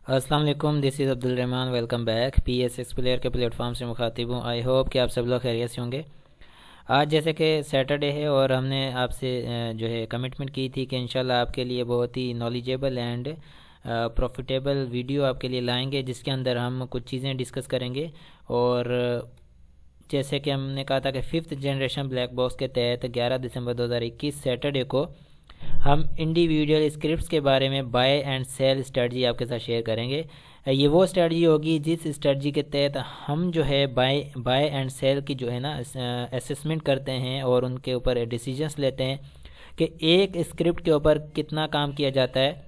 अस्सलाम वालेकुम, this is Abdul Rahman. Welcome back. PSX player के प्लेटफॉर्म से मुखातिब हूँ। आई होप कि आप सब लोग खैरियत से होंगे। आज जैसे कि सैटरडे है और हमने आपसे जो है कमिटमेंट की थी कि इंशाल्लाह आपके लिए बहुत ही नॉलेजेबल एंड प्रॉफिटेबल वीडियो आपके लिए लाएंगे, जिसके अंदर हम कुछ चीज़ें डिस्कस करेंगे। और जैसे कि हमने कहा था कि फिफ्थ जनरेशन ब्लैक बॉक्स के तहत 11 दिसंबर 2021 सैटरडे को हम इंडिविजुअल स्क्रिप्ट्स के बारे में बाय एंड सेल स्ट्रेटजी आपके साथ शेयर करेंगे। ये वो स्ट्रेटजी होगी जिस स्ट्रेटजी के तहत हम जो है बाय बाय एंड सेल की जो है ना असेसमेंट करते हैं और उनके ऊपर डिसीजंस लेते हैं कि एक स्क्रिप्ट के ऊपर कितना काम किया जाता है।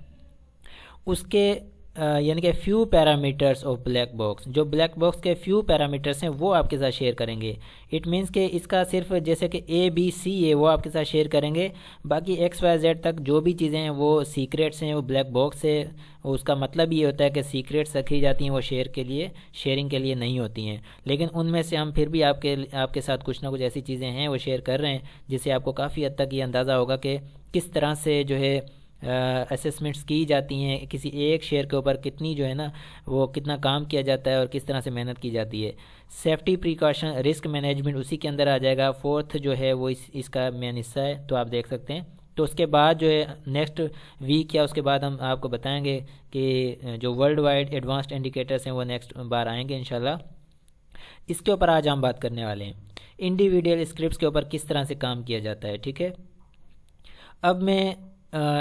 उसके यानी कि few parameters of black box, जो ब्लैक बॉक्स के फ्यू पैरामीटर्स हैं वो आपके साथ शेयर करेंगे। इट मीन्स कि इसका सिर्फ जैसे कि ABC है वो आपके साथ शेयर करेंगे, बाकी XYZ तक जो भी चीज़ें हैं वो सीक्रेट्स हैं, वो ब्लैक बॉक्स है। उसका मतलब ये होता है कि सीक्रेट्स रखी जाती हैं वो शेयरिंग के लिए नहीं होती हैं। लेकिन उनमें से हम फिर भी आपके साथ कुछ ना कुछ ऐसी चीज़ें हैं वो शेयर कर रहे हैं जिससे आपको काफ़ी हद तक ये अंदाज़ा होगा कि किस तरह से जो है असेसमेंट्स की जाती हैं, किसी एक शेयर के ऊपर कितनी जो है ना वो कितना काम किया जाता है और किस तरह से मेहनत की जाती है। सेफ्टी प्रिकॉशन, रिस्क मैनेजमेंट उसी के अंदर आ जाएगा। फोर्थ जो है वो इसका मेन हिस्सा है, तो आप देख सकते हैं। तो उसके बाद जो है नेक्स्ट वीक या उसके बाद हम आपको बताएंगे कि जो वर्ल्ड वाइड एडवांस्ड इंडिकेटर्स हैं वो नेक्स्ट बार आएंगे इंशाल्लाह। इसके ऊपर आज हम बात करने वाले हैं इंडिविजुअल स्क्रिप्ट्स के ऊपर किस तरह से काम किया जाता है। ठीक है, अब मैं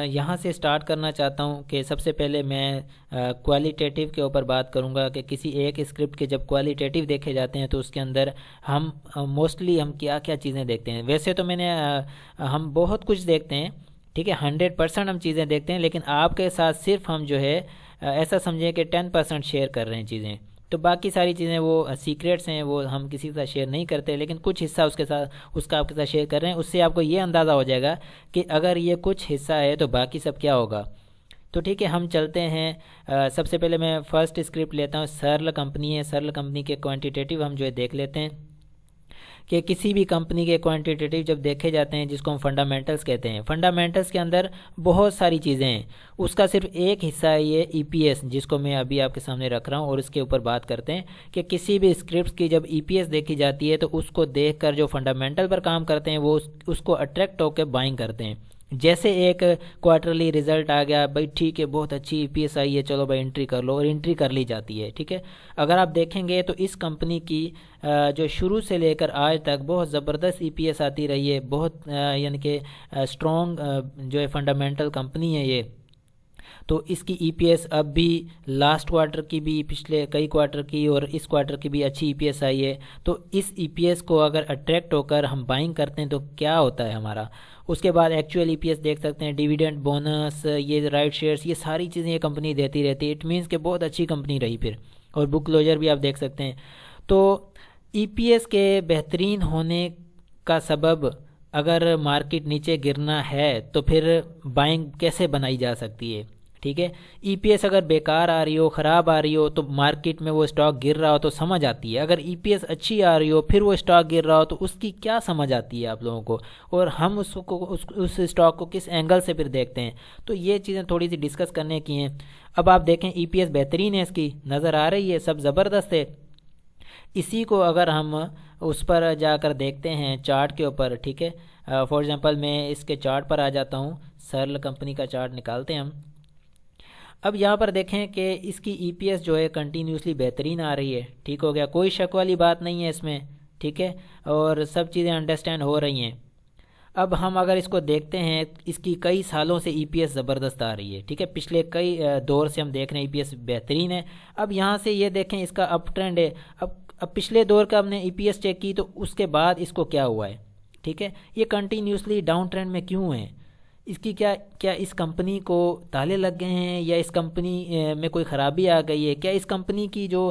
यहाँ से स्टार्ट करना चाहता हूँ कि सबसे पहले मैं क्वालिटेटिव के ऊपर बात करूँगा कि किसी एक स्क्रिप्ट के जब क्वालिटेटिव देखे जाते हैं तो उसके अंदर हम मोस्टली हम क्या क्या चीज़ें देखते हैं। वैसे तो हम बहुत कुछ देखते हैं, ठीक है, 100% हम चीज़ें देखते हैं, लेकिन आपके साथ सिर्फ हम जो है ऐसा समझें कि 10% शेयर कर रहे हैं चीज़ें। तो बाकी सारी चीज़ें वो सीक्रेट्स हैं, वो हम किसी के साथ शेयर नहीं करते, लेकिन कुछ हिस्सा उसका आपके साथ शेयर कर रहे हैं। उससे आपको ये अंदाज़ा हो जाएगा कि अगर ये कुछ हिस्सा है तो बाकी सब क्या होगा। तो ठीक है, हम चलते हैं। सबसे पहले मैं फ़र्स्ट स्क्रिप्ट लेता हूँ। सरल कंपनी है, सरल कंपनी के क्वांटिटेटिव हम जो है देख लेते हैं कि किसी भी कंपनी के क्वांटिटेटिव जब देखे जाते हैं, जिसको हम फंडामेंटल्स कहते हैं, फंडामेंटल्स के अंदर बहुत सारी चीज़ें हैं। उसका सिर्फ एक हिस्सा है ये EPS, जिसको मैं अभी आपके सामने रख रहा हूँ। और इसके ऊपर बात करते हैं कि किसी भी स्क्रिप्ट की जब EPS देखी जाती है तो उसको देखकर जो फंडामेंटल पर काम करते हैं वो उसको अट्रैक्ट होकर बाइंग करते हैं। जैसे एक क्वार्टरली रिजल्ट आ गया, भाई ठीक है बहुत अच्छी EPS आई है, चलो भाई एंट्री कर लो, और एंट्री कर ली जाती है। ठीक है, अगर आप देखेंगे तो इस कंपनी की जो शुरू से लेकर आज तक बहुत ज़बरदस्त EPS आती रही है, बहुत यानी कि स्ट्रॉन्ग जो है फंडामेंटल कंपनी है ये। तो इसकी EPS अब भी लास्ट क्वार्टर की भी, पिछले कई क्वार्टर की और इस क्वार्टर की भी अच्छी EPS आई है। तो इस EPS को अगर अट्रैक्ट होकर हम बाइंग करते हैं तो क्या होता है हमारा। उसके बाद एक्चुअल EPS देख सकते हैं, डिविडेंड, बोनस, ये राइट शेयर्स, ये सारी चीज़ें ये कंपनी देती रहती है। इट मीन्स कि बहुत अच्छी कंपनी रही फिर। और बुक क्लोजर भी आप देख सकते हैं। तो EPS के बेहतरीन होने का सबब, अगर मार्केट नीचे गिरना है तो फिर बाइंग कैसे बनाई जा सकती है। ठीक है, EPS अगर बेकार आ रही हो, ख़राब आ रही हो, तो मार्केट में वो स्टॉक गिर रहा हो तो समझ आती है। अगर EPS अच्छी आ रही हो फिर वो स्टॉक गिर रहा हो तो उसकी क्या समझ आती है आप लोगों को, और हम उस स्टॉक को किस एंगल से फिर देखते हैं। तो ये चीज़ें थोड़ी सी डिस्कस करने की हैं। अब आप देखें EPS बेहतरीन है, इसकी नज़र आ रही है, सब ज़बरदस्त है। इसी को अगर हम उस पर जाकर देखते हैं चार्ट के ऊपर, ठीक है, फॉर एग्ज़ाम्पल मैं इसके चार्ट पर आ जाता हूँ। सरल कंपनी का चार्ट निकालते हैं हम। अब यहाँ पर देखें कि इसकी EPS जो है कंटिन्यूसली बेहतरीन आ रही है। ठीक हो गया, कोई शक वाली बात नहीं है इसमें। ठीक है, और सब चीज़ें अंडरस्टैंड हो रही हैं। अब हम अगर इसको देखते हैं, इसकी कई सालों से EPS ज़बरदस्त आ रही है। ठीक है, पिछले कई दौर से हम देख रहे हैं EPS बेहतरीन है। अब यहाँ से ये देखें इसका अप ट्रेंड है। अब पिछले दौर का हमने EPS चेक की तो उसके बाद इसको क्या हुआ है। ठीक है, ये कंटिन्यूसली डाउन ट्रेंड में क्यों है। इसकी क्या क्या इस कंपनी को ताले लग गए हैं, या इस कंपनी में कोई ख़राबी आ गई है, क्या इस कंपनी की जो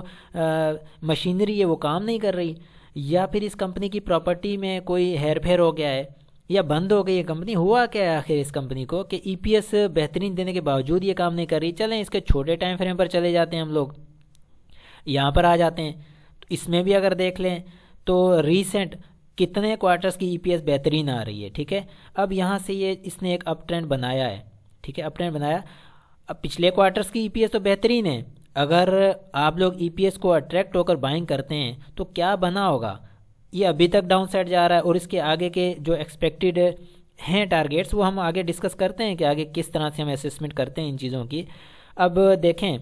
मशीनरी है वो काम नहीं कर रही, या फिर इस कंपनी की प्रॉपर्टी में कोई हेर फेर हो गया है, या बंद हो गई है कंपनी। हुआ क्या है आखिर इस कंपनी को कि EPS बेहतरीन देने के बावजूद ये काम नहीं कर रही। चलें इसके छोटे टाइम फ्रेम पर चले जाते हैं, हम लोग यहाँ पर आ जाते हैं। तो इसमें भी अगर देख लें तो रीसेंट कितने क्वार्टर्स की EPS बेहतरीन आ रही है। ठीक है, अब यहाँ से ये इसने एक अप ट्रेंड बनाया है। ठीक है, अप ट्रेंड बनाया। अब पिछले क्वार्टर्स की EPS तो बेहतरीन है, अगर आप लोग ईपीएस को अट्रैक्ट होकर बाइंग करते हैं तो क्या बना होगा। ये अभी तक डाउन साइड जा रहा है और इसके आगे के जो एक्सपेक्टेड हैं टारगेट्स वो हम आगे डिस्कस करते हैं कि आगे किस तरह से हम असेसमेंट करते हैं इन चीज़ों की। अब देखें,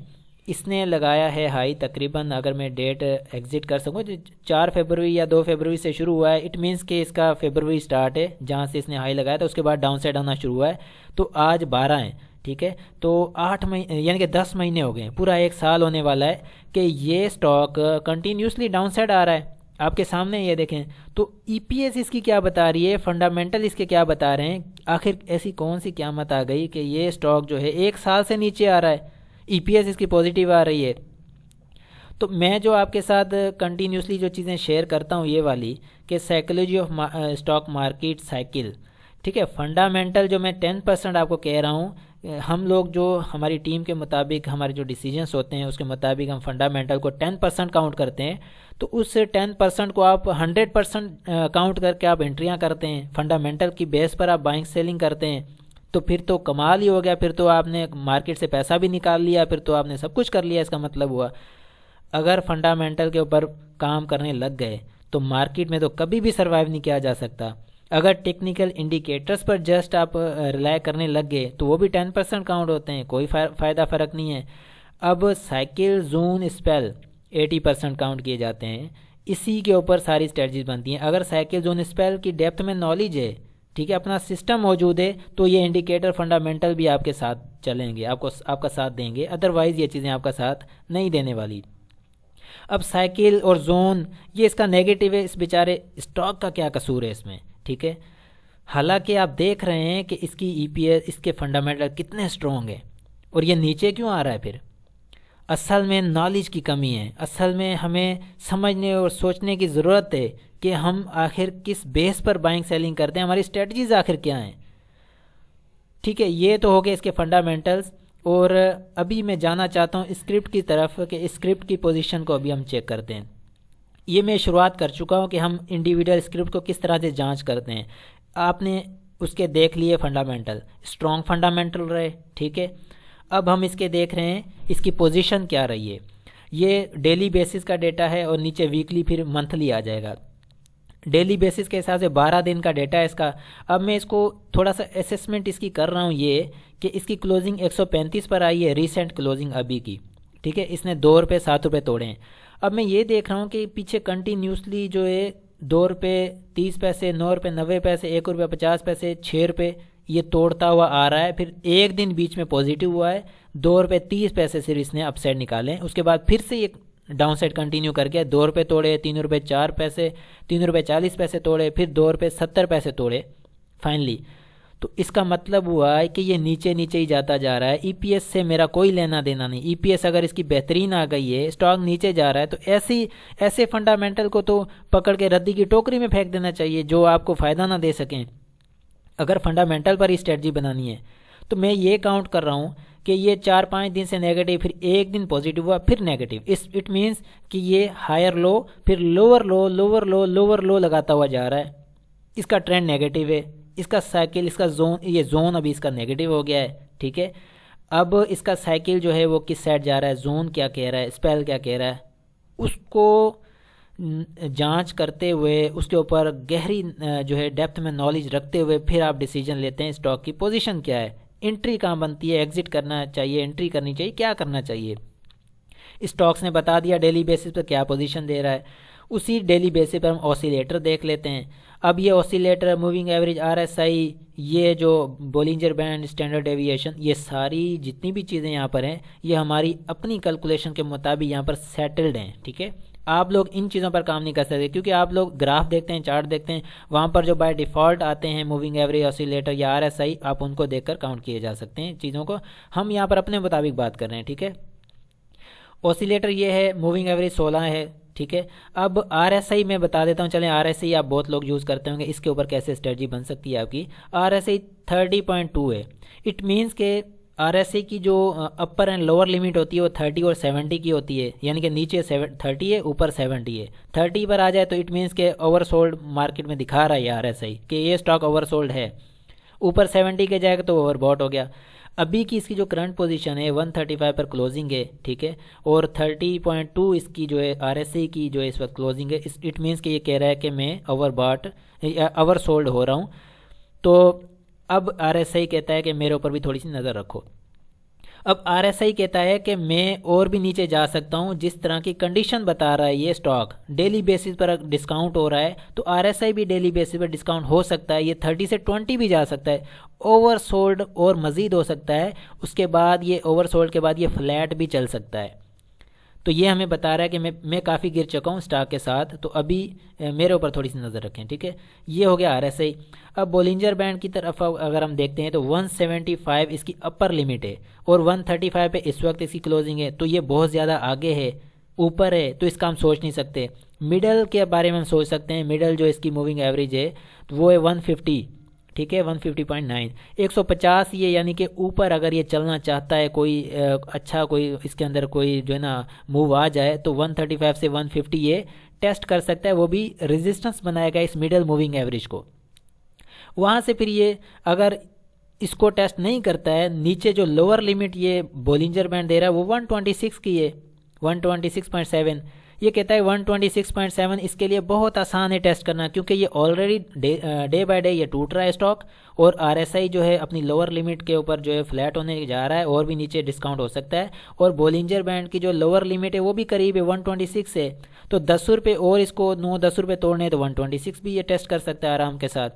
इसने लगाया है हाई तकरीबन, अगर मैं डेट एग्जिट कर सकूँ तो 4 फरवरी या 2 फरवरी से शुरू हुआ है। इट मीन्स कि इसका फरवरी स्टार्ट है जहाँ से इसने हाई लगाया था, उसके बाद डाउन साइड आना शुरू हुआ है। तो आज 12 है, ठीक है, तो 8 महीने यानी कि 10 महीने हो गए, पूरा 1 साल होने वाला है कि ये स्टॉक कंटिन्यूसली डाउन साइड आ रहा है। आपके सामने ये देखें, तो ईपीएस इसकी क्या बता रही है, फंडामेंटल इसके क्या बता रहे हैं। आखिर ऐसी कौन सी क़यामत आ गई कि ये स्टॉक जो है 1 साल से नीचे आ रहा है, ईपीएस इसकी पॉजिटिव आ रही है। तो मैं जो आपके साथ कंटिन्यूसली जो चीज़ें शेयर करता हूँ ये वाली कि psychology of stock market cycle, ठीक है, फंडामेंटल जो मैं 10% आपको कह रहा हूँ, हम लोग जो हमारी टीम के मुताबिक हमारे जो डिसीजंस होते हैं उसके मुताबिक हम फंडामेंटल को 10% काउंट करते हैं। तो उस 10% को आप 100% काउंट करके आप एंट्रियाँ करते हैं, फंडामेंटल की बेस पर आप बाइंग सेलिंग करते हैं, तो फिर तो कमाल ही हो गया। फिर तो आपने मार्केट से पैसा भी निकाल लिया, फिर तो आपने सब कुछ कर लिया। इसका मतलब हुआ अगर फंडामेंटल के ऊपर काम करने लग गए तो मार्केट में तो कभी भी सर्वाइव नहीं किया जा सकता। अगर टेक्निकल इंडिकेटर्स पर जस्ट आप रिलाय करने लग गए तो वो भी 10% काउंट होते हैं, कोई फ़र्क नहीं है। अब साइकिल, जोन, स्पेल 80% काउंट किए जाते हैं, इसी के ऊपर सारी स्ट्रेटजीज बनती हैं। अगर साइकिल, जोन, स्पेल की डेप्थ में नॉलेज है, ठीक है, अपना सिस्टम मौजूद है, तो ये इंडिकेटर फंडामेंटल भी आपके साथ चलेंगे, आपका साथ देंगे। अदरवाइज़ ये चीज़ें आपका साथ नहीं देने वाली। अब साइकिल और जोन ये इसका नेगेटिव है, इस बेचारे स्टॉक का क्या कसूर है इसमें, ठीक है। हालांकि आप देख रहे हैं कि इसकी ईपीएस, इसके फंडामेंटल कितने स्ट्रॉन्ग है और ये नीचे क्यों आ रहा है। फिर असल में नॉलेज की कमी है, असल में हमें समझने और सोचने की ज़रूरत है कि हम आखिर किस बेस पर बाइंग सेलिंग करते हैं, हमारी स्ट्रेटजीज आखिर क्या हैं, ठीक है। ये तो हो गए इसके फंडामेंटल्स। और अभी मैं जाना चाहता हूँ स्क्रिप्ट की तरफ कि स्क्रिप्ट की पोजीशन को अभी हम चेक करते हैं। ये मैं शुरुआत कर चुका हूँ कि हम इंडिविजुअल स्क्रिप्ट को किस तरह से जांच करते हैं। आपने उसके देख लिए फंडामेंटल, स्ट्रॉन्ग फंडामेंटल रहे, ठीक है। अब हम इसके देख रहे हैं इसकी पोजीशन क्या रही है। ये डेली बेसिस का डेटा है और नीचे वीकली फिर मंथली आ जाएगा। डेली बेसिस के हिसाब से 12 दिन का डेटा है इसका। अब मैं इसको थोड़ा सा असेसमेंट इसकी कर रहा हूँ ये कि इसकी क्लोजिंग 135 पर आई है, रीसेंट क्लोजिंग अभी की, ठीक है। इसने ₹2 ₹7 तोड़े हैं। अब मैं ये देख रहा हूँ कि पीछे कंटिन्यूसली जो है ₹2.30, ₹9.90, ₹1.50, ₹6 ये तोड़ता हुआ आ रहा है। फिर एक दिन बीच में पॉजिटिव हुआ है, ₹2.30 सिर्फ इसने अपसाइड निकाले। उसके बाद फिर से ये डाउन साइड कंटिन्यू कर गया, ₹2 तोड़े, ₹3.04, ₹3.40 तोड़े, फिर ₹2.70 तोड़े फाइनली। तो इसका मतलब हुआ है कि ये नीचे नीचे ही जाता जा रहा है। ईपीएस से मेरा कोई लेना देना नहीं। ईपीएस अगर इसकी बेहतरीन आ गई है, स्टॉक नीचे जा रहा है, तो ऐसे फंडामेंटल को तो पकड़ के रद्दी की टोकरी में फेंक देना चाहिए जो आपको फ़ायदा ना दे सकें। अगर फंडामेंटल पर ही स्ट्रेटजी बनानी है तो मैं ये काउंट कर रहा हूँ कि ये 4-5 दिन से नेगेटिव, फिर एक दिन पॉजिटिव हुआ, फिर नेगेटिव। इट मीन्स कि ये हायर लो, फिर लोअर लो, लोअर लो, लोअर लो लगाता हुआ जा रहा है। इसका ट्रेंड नेगेटिव है। इसका साइकिल, इसका जोन, ये जोन अभी इसका नेगेटिव हो गया है, ठीक है। अब इसका साइकिल जो है वो किस साइड जा रहा है, जोन क्या कह रहा है, स्पेल क्या कह रहा है, उसको जांच करते हुए उसके ऊपर गहरी जो है डेप्थ में नॉलेज रखते हुए फिर आप डिसीजन लेते हैं स्टॉक की पोजीशन क्या है, एंट्री कहाँ बनती है, एग्जिट करना चाहिए, एंट्री करनी चाहिए, क्या करना चाहिए। स्टॉक्स ने बता दिया डेली बेसिस पर क्या पोजीशन दे रहा है। उसी डेली बेसिस पर हम ऑसिलेटर देख लेते हैं। अब ये ऑसिलेटर, मूविंग एवरेज, आरएसआई, ये जो बोलिंजर बैंड, स्टैंडर्ड डेविएशन, ये सारी जितनी भी चीज़ें यहाँ पर हैं ये हमारी अपनी कैलकुलेशन के मुताबिक यहाँ पर सेटल्ड हैं, ठीक है। आप लोग इन चीज़ों पर काम नहीं कर सकते क्योंकि आप लोग ग्राफ देखते हैं, चार्ट देखते हैं, वहाँ पर जो बाय डिफ़ॉल्ट आते हैं मूविंग एवरेज, ऑसिलेटर या आरएसआई, आप उनको देखकर काउंट किए जा सकते हैं चीज़ों को। हम यहाँ पर अपने मुताबिक बात कर रहे हैं, ठीक है। ऑसिलेटर ये है, मूविंग एवरेज 16 है, ठीक है। अब आरएसआई मैं बता देता हूँ, चलें आरएसआई आप बहुत लोग यूज़ करते होंगे, इसके ऊपर कैसे स्ट्रेटजी बन सकती है आपकी। आरएसआई 30.2 है। इट मीन्स के आरएसआई की जो अपर एंड लोअर लिमिट होती है वो 30 और 70 की होती है, यानी कि नीचे 30 है, ऊपर 70 है। 30 पर आ जाए तो इट मीन्स के ओवरसोल्ड मार्केट में दिखा रहा है आरएसआई कि ये स्टॉक ओवरसोल्ड है। ऊपर 70 के जाएगा तो ओवरबॉट हो गया। अभी की इसकी जो करंट पोजीशन है 135 पर क्लोजिंग है, ठीक है, और 30.2 इसकी जो है RSI की जो है इस वक्त क्लोजिंग है। इट मीन्स कि ये कह रहा है कि मैं ओवर सोल्ड हो रहा हूँ। तो अब RSI कहता है कि मेरे ऊपर भी थोड़ी सी नज़र रखो। अब RSI कहता है कि मैं और भी नीचे जा सकता हूँ, जिस तरह की कंडीशन बता रहा है ये स्टॉक डेली बेसिस पर डिस्काउंट हो रहा है, तो RSI भी डेली बेसिस पर डिस्काउंट हो सकता है। ये 30 से 20 भी जा सकता है, ओवर सोल्ड और मज़ीद हो सकता है। उसके बाद ये ओवर सोल्ड के बाद ये फ्लैट भी चल सकता है। तो ये हमें बता रहा है कि मैं काफ़ी गिर चुका हूँ स्टॉक के साथ, तो अभी मेरे ऊपर थोड़ी सी नज़र रखें, ठीक है। ये हो गया RSI। अब बोलिंजर बैंड की तरफ अगर हम देखते हैं तो 175 इसकी अपर लिमिट है और 135 पे इस वक्त इसकी क्लोजिंग है, तो ये बहुत ज़्यादा आगे है, ऊपर है, तो इसका हम सोच नहीं सकते। मिडल के बारे में हम सोच सकते हैं। मिडल जो इसकी मूविंग एवरेज है तो वो है 150, ठीक है, 150.9, 150 ये, यानी कि ऊपर अगर ये चलना चाहता है, कोई अच्छा कोई इसके अंदर कोई जो है ना मूव आ जाए, तो 135 से 150 ये टेस्ट कर सकता है। वो भी रेजिस्टेंस बनाएगा इस मिडल मूविंग एवरेज को। वहाँ से फिर ये अगर इसको टेस्ट नहीं करता है, नीचे जो लोअर लिमिट ये बोलिंजर बैंड दे रहा है वो 126 की है, 126.7। ये कहता है 126.7 इसके लिए बहुत आसान है टेस्ट करना, क्योंकि ये ऑलरेडी डे बाय डे ये टूट रहा है स्टॉक, और RSI जो है अपनी लोअर लिमिट के ऊपर जो है फ्लैट होने जा रहा है, और भी नीचे डिस्काउंट हो सकता है। और बोलिंजर बैंड की जो लोअर लिमिट है वो भी करीब है 126 है, तो 10 रुपये और इसको 9-10 रुपये तोड़ने हैं, तो 126 भी ये टेस्ट कर सकता है आराम के साथ,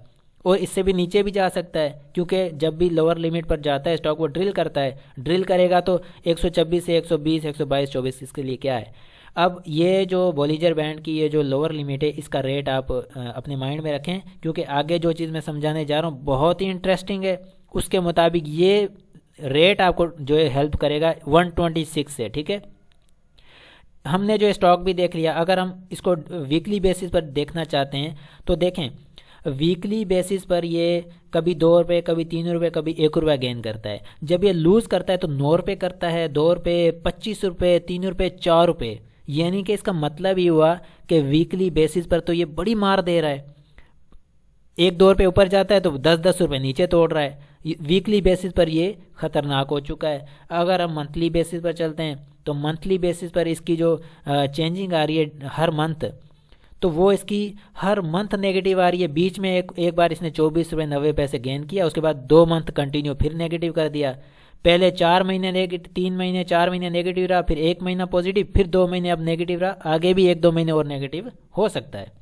और इससे भी नीचे भी जा सकता है, क्योंकि जब भी लोअर लिमिट पर जाता है स्टॉक वो ड्रिल करता है। ड्रिल करेगा तो 126 से 120, 122, 24 इसके लिए क्या है। अब ये जो बोलिंजर बैंड की ये जो लोअर लिमिट है, इसका रेट आप अपने माइंड में रखें, क्योंकि आगे जो चीज़ मैं समझाने जा रहा हूँ बहुत ही इंटरेस्टिंग है। उसके मुताबिक ये रेट आपको जो है हेल्प करेगा 126 से, ठीक है। हमने जो स्टॉक भी देख लिया। अगर हम इसको वीकली बेसिस पर देखना चाहते हैं तो देखें, वीकली बेसिस पर ये कभी 2 रुपये, कभी 3 रुपये, कभी 1 रुपया गेन करता है। जब ये लूज़ करता है तो 9 रुपये करता है, 2 रुपये, 25 रुपये, 3 रुपये, 4 रुपये। यानी कि इसका मतलब ये हुआ कि वीकली बेसिस पर तो ये बड़ी मार दे रहा है। 1-2 रुपये ऊपर जाता है तो 10-10 रुपये नीचे तोड़ रहा है। वीकली बेसिस पर ये ख़तरनाक हो चुका है। अगर हम मंथली बेसिस पर चलते हैं तो मंथली बेसिस पर इसकी जो चेंजिंग आ रही है हर मंथ, तो वो इसकी हर मंथ नेगेटिव आ रही है। बीच में एक बार इसने 24 रुपये 90 पैसे गेन किया, उसके बाद 2 मंथ कंटिन्यू फिर नेगेटिव कर दिया। पहले 4 महीने नेगेटिव, 3 महीने, 4 महीने नेगेटिव रहा, फिर 1 महीना पॉजिटिव, फिर 2 महीने अब नेगेटिव रहा, आगे भी 1-2 महीने और नेगेटिव हो सकता है।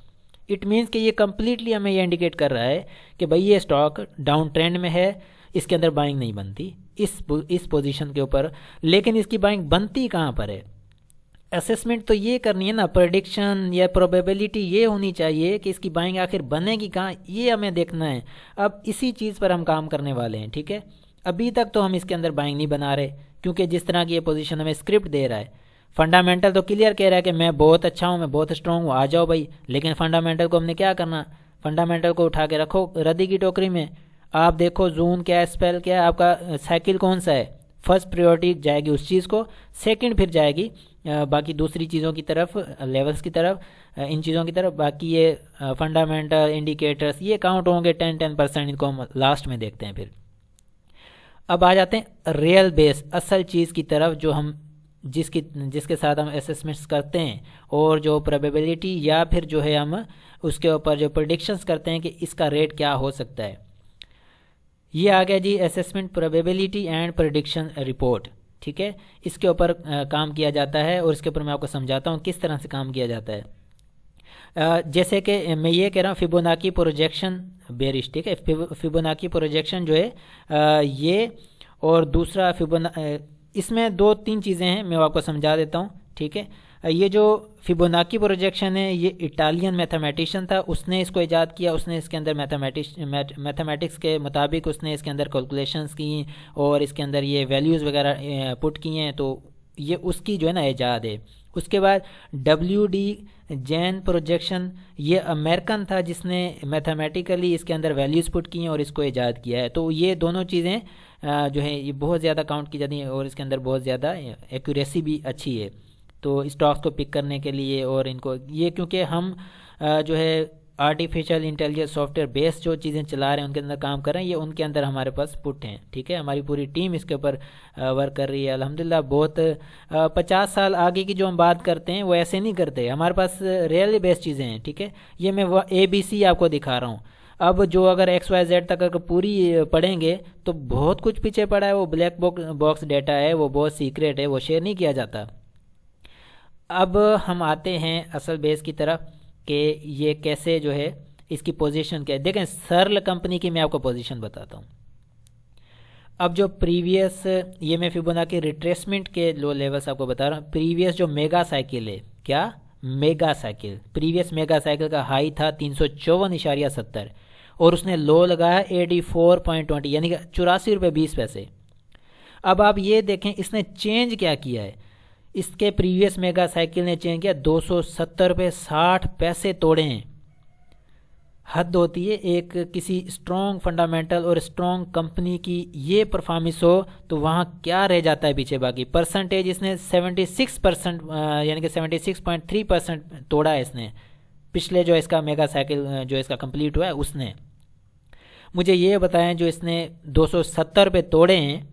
इट मीन्स कि ये कंप्लीटली हमें ये इंडिकेट कर रहा है कि भाई ये स्टॉक डाउन ट्रेंड में है, इसके अंदर बाइंग नहीं बनती इस पोजीशन के ऊपर। लेकिन इसकी बाइंग बनती कहाँ पर है? असेसमेंट तो ये करनी है ना, प्रेडिक्शन या प्रोबेबिलिटी ये होनी चाहिए कि इसकी बाइंग आखिर बनेगी कहाँ, ये हमें देखना है। अब इसी चीज़ पर हम काम करने वाले हैं, ठीक है। अभी तक तो हम इसके अंदर बाइंग नहीं बना रहे, क्योंकि जिस तरह की ये पोजीशन हमें स्क्रिप्ट दे रहा है, फंडामेंटल तो क्लियर कह रहा है कि मैं बहुत अच्छा हूँ, मैं बहुत स्ट्रॉन्ग हूँ, आ जाओ भाई। लेकिन फंडामेंटल को हमने क्या करना? फंडामेंटल को उठा के रखो रद्दी की टोकरी में। आप देखो जून क्या है, स्पेल क्या है, आपका साइकिल कौन सा है। फर्स्ट प्रायोरिटी जाएगी उस चीज़ को, सेकंड फिर जाएगी बाकी दूसरी चीज़ों की तरफ, लेवल्स की तरफ, इन चीज़ों की तरफ। बाकी ये फंडामेंटल इंडिकेटर्स ये काउंट होंगे 10% इनको हम लास्ट में देखते हैं। फिर अब आ जाते हैं रियल बेस, असल चीज़ की तरफ, जो हम जिसके साथ हम असेसमेंट्स करते हैं, और जो प्रोबेबिलिटी या फिर जो है हम उसके ऊपर जो प्रेडिक्शंस करते हैं कि इसका रेट क्या हो सकता है। ये आ गया जी assessment probability and prediction report, ठीक है। इसके ऊपर काम किया जाता है, और इसके ऊपर मैं आपको समझाता हूँ किस तरह से काम किया जाता है। जैसे कि मैं ये कह रहा हूँ फिबोनाची प्रोजेक्शन बेरिश, ठीक है। फिबोनाची प्रोजेक्शन जो है ये, और दूसरा इसमें 2-3 चीज़ें हैं, मैं आपको समझा देता हूँ, ठीक है। ये जो फिबोनाची प्रोजेक्शन है ये इटालियन मैथमेटिशियन था, उसने इसको इजाद किया। उसने इसके अंदर मैथमेटिक्स के मुताबिक उसने इसके अंदर कैलकुलेशंस की और इसके अंदर ये वैल्यूज़ वगैरह पुट किए हैं, तो ये उसकी जो है ना इजाद है। उसके बाद WD जैन प्रोजेक्शन, ये अमेरिकन था जिसने मैथमेटिकली इसके अंदर वैल्यूज़ पुट की हैं और इसको इजाद किया है। तो ये दोनों चीज़ें जो है ये बहुत ज़्यादा काउंट की जाती हैं, और इसके अंदर बहुत ज़्यादा एक्यूरेसी भी अच्छी है। तो स्टॉक्स को पिक करने के लिए, और इनको ये क्योंकि हम जो है आर्टिफिशियल इंटेलिजेंस सॉफ्टवेयर बेस जो चीज़ें चला रहे हैं, उनके अंदर काम कर रहे हैं, ये उनके अंदर हमारे पास पुट हैं। ठीक है, हमारी पूरी टीम इसके ऊपर वर्क कर रही है अल्हम्दुलिल्लाह। बहुत 50 साल आगे की जो हम बात करते हैं वो ऐसे नहीं करते, हमारे पास रियली बेस चीज़ें हैं। ठीक है, ये मैं वो ABC आपको दिखा रहा हूँ। अब जो अगर XYZ तक अगर पूरी पढ़ेंगे तो बहुत कुछ पीछे पड़ा है, वो ब्लैक बॉक्स डेटा है, वो बहुत सीक्रेट है, वो शेयर नहीं किया जाता। अब हम आते हैं असल बेस की तरफ कि ये कैसे जो है इसकी पोजीशन क्या है। देखें, सर्ल कंपनी की मैं आपको पोजीशन बताता हूँ। अब जो प्रीवियस, ये मैं फिबोनाची रिट्रेसमेंट के लो लेवल्स आपको बता रहा हूँ। प्रीवियस जो मेगा साइकिल है, क्या mega cycle, previous mega cycle का हाई था 354.70 और उसने लो लगाया 84.20 यानी कि 84 रुपये 20 पैसे। अब आप ये देखें इसने चेंज क्या किया है। इसके प्रीवियस मेगा साइकिल ने चेंज किया 270 रुपये 60 पैसे तोड़े हैं। हद होती है एक किसी स्ट्रॉन्ग फंडामेंटल और स्ट्रॉन्ग कंपनी की ये परफॉर्मेंस हो तो वहाँ क्या रह जाता है पीछे। बाकी परसेंटेज इसने 76% यानी कि 76.3% तोड़ा है इसने, पिछले जो इसका मेगा साइकिल जो इसका कंप्लीट हुआ है उसने। मुझे ये बताएं जो इसने 270 रुपये तोड़े हैं,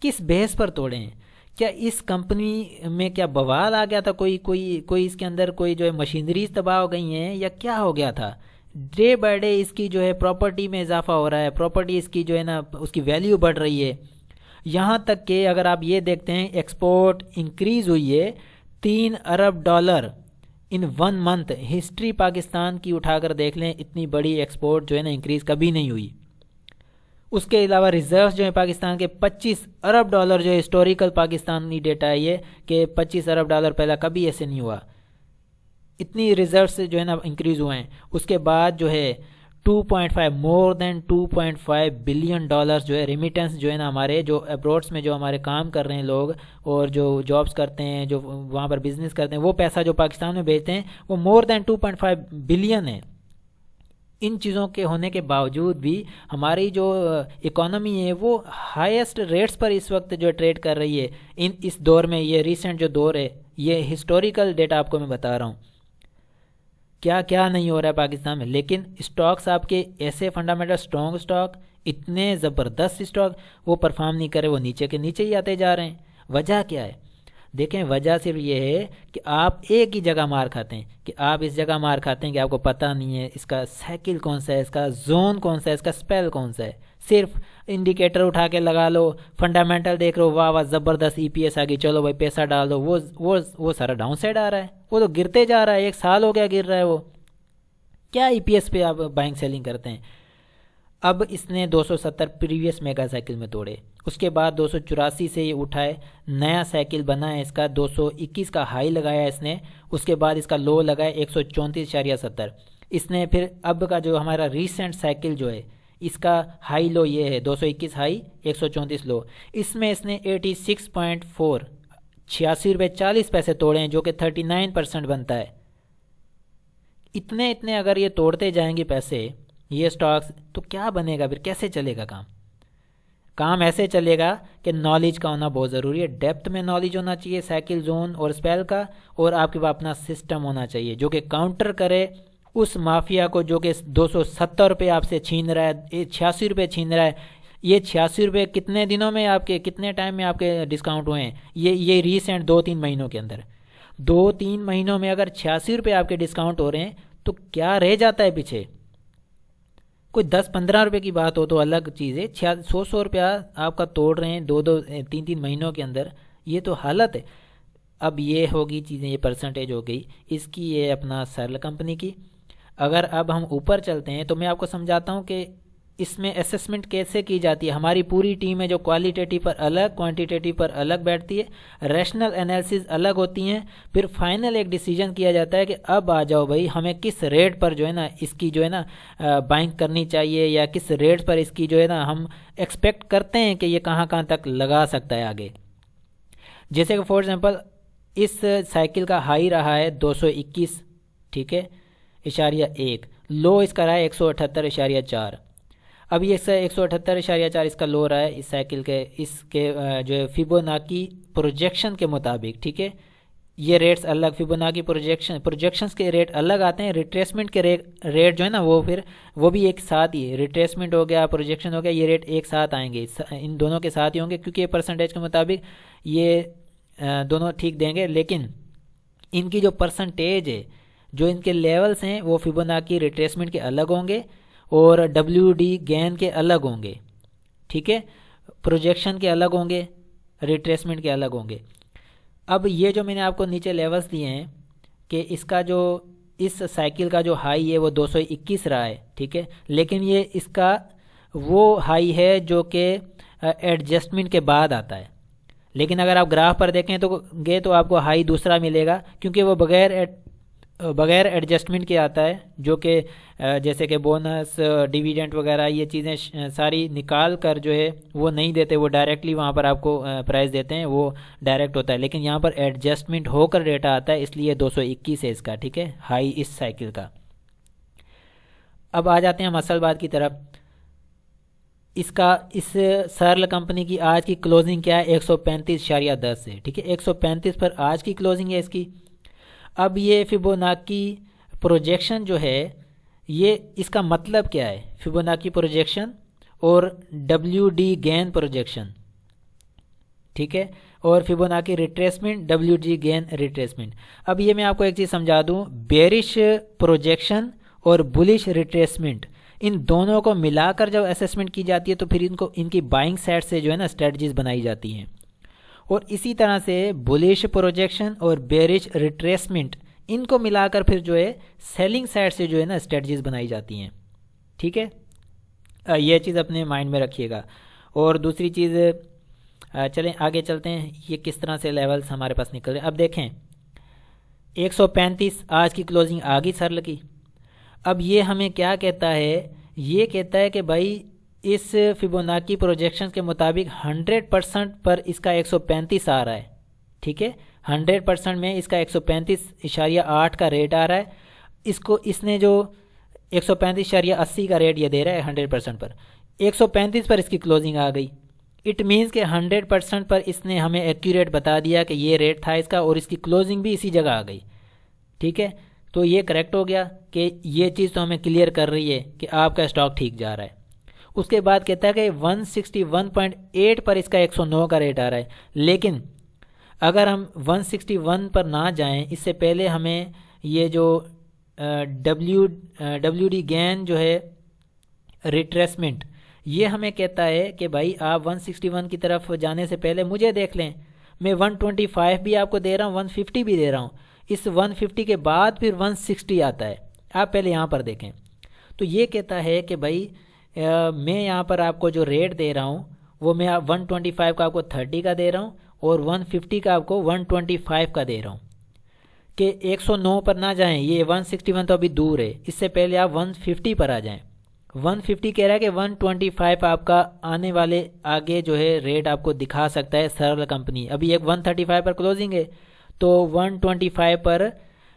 किस बेस पर तोड़े हैं? क्या इस कंपनी में क्या बवाल आ गया था, कोई इसके अंदर कोई जो है मशीनरीज तबाह हो गई हैं या क्या हो गया था? डे बाय डे इसकी जो है प्रॉपर्टी में इजाफा हो रहा है, प्रॉपर्टी इसकी जो है ना उसकी वैल्यू बढ़ रही है। यहाँ तक कि अगर आप ये देखते हैं एक्सपोर्ट इंक्रीज हुई है $3 अरब इन 1 मंथ। हिस्ट्री पाकिस्तान की उठाकर देख लें, इतनी बड़ी एक्सपोर्ट जो है ना इंक्रीज कभी नहीं हुई। उसके अलावा रिजर्व्स जो है पाकिस्तान के $25 अरब जो है हिस्टोरिकल पाकिस्तानी डेटा है ये कि $25 अरब पहला कभी ऐसे नहीं हुआ। इतनी रिजर्व्स जो है ना इंक्रीज हुए हैं। उसके बाद जो है 2.5 मोर देन 2.5 बिलियन डॉलर्स जो है रेमिटेंस जो है ना हमारे जो अब्रॉड्स में जो हमारे काम कर रहे हैं लोग और जो जॉब्स करते हैं, जो वहाँ पर बिजनेस करते हैं, वो पैसा जो पाकिस्तान में भेजते हैं वो मोर देन 2.5 बिलियन है। इन चीज़ों के होने के बावजूद भी हमारी जो इकोनॉमी है वो हाईएस्ट रेट्स पर इस वक्त जो ट्रेड कर रही है इस दौर में। ये रिसेंट जो दौर है, ये हिस्टोरिकल डेटा आपको मैं बता रहा हूँ, क्या क्या नहीं हो रहा है पाकिस्तान में। लेकिन स्टॉक्स आपके ऐसे फंडामेंटल स्ट्रॉन्ग स्टॉक, इतने ज़बरदस्त स्टॉक वो परफॉर्म नहीं करे, वो नीचे के नीचे ही आते जा रहे हैं। वजह क्या है? देखें, वजह सिर्फ ये है कि आप एक ही जगह मार खाते हैं, कि आप इस जगह मार खाते हैं कि आपको पता नहीं है इसका साइकिल कौन सा है, इसका जोन कौन सा है, इसका स्पेल कौन सा है। सिर्फ इंडिकेटर उठा के लगा लो, फंडामेंटल देख रहे हो, वाह वाह ज़बरदस्त EPS आ गई, चलो भाई पैसा डाल दो, वो सारा डाउन साइड आ रहा है, वो तो गिरते जा रहा है। 1 साल हो गया गिर रहा है वो, क्या EPS पे आप बाइंग सेलिंग करते हैं। अब इसने 270 प्रीवियस मेगा साइकिल में तोड़े, उसके बाद 284 से ये उठाए, नया साइकिल बना है इसका, 221 का हाई लगाया इसने, उसके बाद इसका लो लगाया 134.70। इसने फिर अब का जो हमारा रिसेंट साइकिल जो है इसका हाई लो ये है 221 हाई 134 लो, इसमें इसने 86.4 86 रुपये 40 पैसे तोड़े हैं, जो कि 39% बनता है। इतने इतने अगर ये तोड़ते जाएंगे पैसे ये स्टॉक्स, तो क्या बनेगा फिर, कैसे चलेगा काम? काम ऐसे चलेगा कि नॉलेज का होना बहुत ज़रूरी है, डेप्थ में नॉलेज होना चाहिए साइकिल जोन और स्पेल का, और आपके पास अपना सिस्टम होना चाहिए जो कि काउंटर करे उस माफिया को जो कि 270 रुपये आपसे छीन रहा है, 86 रुपये छीन रहा है। ये 86 रुपये कितने दिनों में आपके, कितने टाइम में आपके डिस्काउंट हुए हैं? ये रिसेंट 2-3 महीनों के अंदर, 2-3 महीनों में अगर 86 रुपये आपके डिस्काउंट हो रहे हैं तो क्या रह जाता है पीछे? कोई 10-15 रुपये की बात हो तो अलग चीज़ है, 100 रुपया आपका तोड़ रहे हैं 2-3 महीनों के अंदर, ये तो हालत है। अब ये होगी चीज़ें, ये परसेंटेज हो गई इसकी, ये अपना सर्ल कंपनी की। अगर अब हम ऊपर चलते हैं तो मैं आपको समझाता हूँ कि इसमें असेसमेंट कैसे की जाती है। हमारी पूरी टीम है जो क्वालिटेटिव पर अलग, क्वांटिटेटिव पर अलग बैठती है, रैशनल एनालिसिस अलग होती हैं, फिर फाइनल एक डिसीजन किया जाता है कि अब आ जाओ भाई, हमें किस रेट पर जो है ना इसकी जो है ना बाइंग करनी चाहिए, या किस रेट पर इसकी जो है ना हम एक्सपेक्ट करते हैं कि ये कहाँ कहाँ तक लगा सकता है आगे। जैसे कि फॉर एग्जांपल इस साइकिल का हाई रहा है 221, ठीक है, .1, लो इसका रहा है 178.4। अब ये 178.4 इसका लो रहा है इस साइकिल के, इसके जो है फिबोनाची प्रोजेक्शन के मुताबिक, ठीक है। ये रेट्स अलग, फिबोनाची प्रोजेक्शंस के रेट अलग आते हैं। रिट्रेसमेंट के रेट जो है ना वो फिर वो भी एक साथ ही, रिट्रेसमेंट हो गया, प्रोजेक्शन हो गया, ये रेट एक साथ आएंगे, इन दोनों के साथ ही होंगे, क्योंकि ये परसेंटेज के मुताबिक ये दोनों ठीक देंगे। लेकिन इनकी जो परसेंटेज है, जो इनके लेवल्स हैं, वो फिबोनाची रिट्रेसमेंट के अलग होंगे और WD गेन के अलग होंगे, ठीक है। प्रोजेक्शन के अलग होंगे, रिट्रेसमेंट के अलग होंगे। अब ये जो मैंने आपको नीचे लेवल्स दिए हैं कि इसका जो इस साइकिल का जो हाई है वो 221 रहा है, ठीक है, लेकिन ये इसका वो हाई है जो कि एडजस्टमेंट के बाद आता है। लेकिन अगर आप ग्राफ पर देखें तो आपको हाई दूसरा मिलेगा, क्योंकि वो बगैर एडजस्टमेंट के आता है, जो कि जैसे कि बोनस, डिविडेंड वगैरह ये चीज़ें सारी निकाल कर जो है वो नहीं देते, वो डायरेक्टली वहाँ पर आपको प्राइस देते हैं, वो डायरेक्ट होता है। लेकिन यहाँ पर एडजस्टमेंट होकर डेटा आता है, इसलिए 221 है इसका, ठीक है, हाई इस साइकिल का। अब आ जाते हैं हम असल बात की तरफ। इस सर्ल कंपनी की आज की क्लोजिंग क्या है? 135.10 है, ठीक है, 135 पर आज की क्लोजिंग है इसकी। अब ये फिबोनाची प्रोजेक्शन जो है, ये इसका मतलब क्या है? फिबोनाची प्रोजेक्शन और WD गेन प्रोजेक्शन, ठीक है, और Fibonacci retracement, WD gain retracement. अब ये मैं आपको एक चीज़ समझा दूं, बेरिश प्रोजेक्शन और बुलिश रिट्रेसमेंट, इन दोनों को मिलाकर जब असेसमेंट की जाती है तो फिर इनकी बाइंग साइड से जो है ना स्ट्रेटजीज बनाई जाती हैं। और इसी तरह से बुलिश प्रोजेक्शन और बेरिश रिट्रेसमेंट, इनको मिलाकर फिर जो है सेलिंग साइड से जो है ना स्ट्रेटजीज बनाई जाती हैं, ठीक है। ये चीज़ अपने माइंड में रखिएगा। और दूसरी चीज़, चलें आगे चलते हैं, ये किस तरह से लेवल्स हमारे पास निकल रहे हैं। अब देखें 135 आज की क्लोजिंग आ गई सर्ल की। अब ये हमें क्या कहता है? ये कहता है कि भाई इस फिबोनाची प्रोजेक्शन के मुताबिक 100% पर इसका 135 आ रहा है, ठीक है, 100% में इसका 135.8 का रेट आ रहा है। इसने जो 135.80 का रेट ये दे रहा है 100% पर, 135 पर इसकी क्लोजिंग आ गई। इट मीन्स कि 100% पर इसने हमें एक्यूरेट बता दिया कि ये रेट था इसका और इसकी क्लोजिंग भी इसी जगह आ गई, ठीक है। तो ये करेक्ट हो गया कि ये चीज़ तो हमें क्लियर कर रही है कि आपका स्टॉक ठीक जा रहा है। उसके बाद कहता है कि 161.8 पर इसका 109 का रेट आ रहा है। लेकिन अगर हम 161 पर ना जाएं, इससे पहले हमें ये जो WD गेन जो है रिट्रेसमेंट, ये हमें कहता है कि भाई आप 161 की तरफ जाने से पहले मुझे देख लें, मैं 125 भी आपको दे रहा हूँ, 150 भी दे रहा हूँ, इस 150 के बाद फिर 160 आता है, आप पहले यहाँ पर देखें। तो ये कहता है कि भाई मैं यहाँ पर आपको जो रेट दे रहा हूँ वो मैं 125 का आपको 30 का दे रहा हूँ और 150 का आपको 125 का दे रहा हूँ, कि 109 पर ना जाएं, ये 161 तो अभी दूर है, इससे पहले आप 150 पर आ जाएं। 150 कह रहा है कि 125 आपका आने वाले आगे जो है रेट आपको दिखा सकता है सर्ल कंपनी। अभी एक 135 पर क्लोजिंग है, तो 125 पर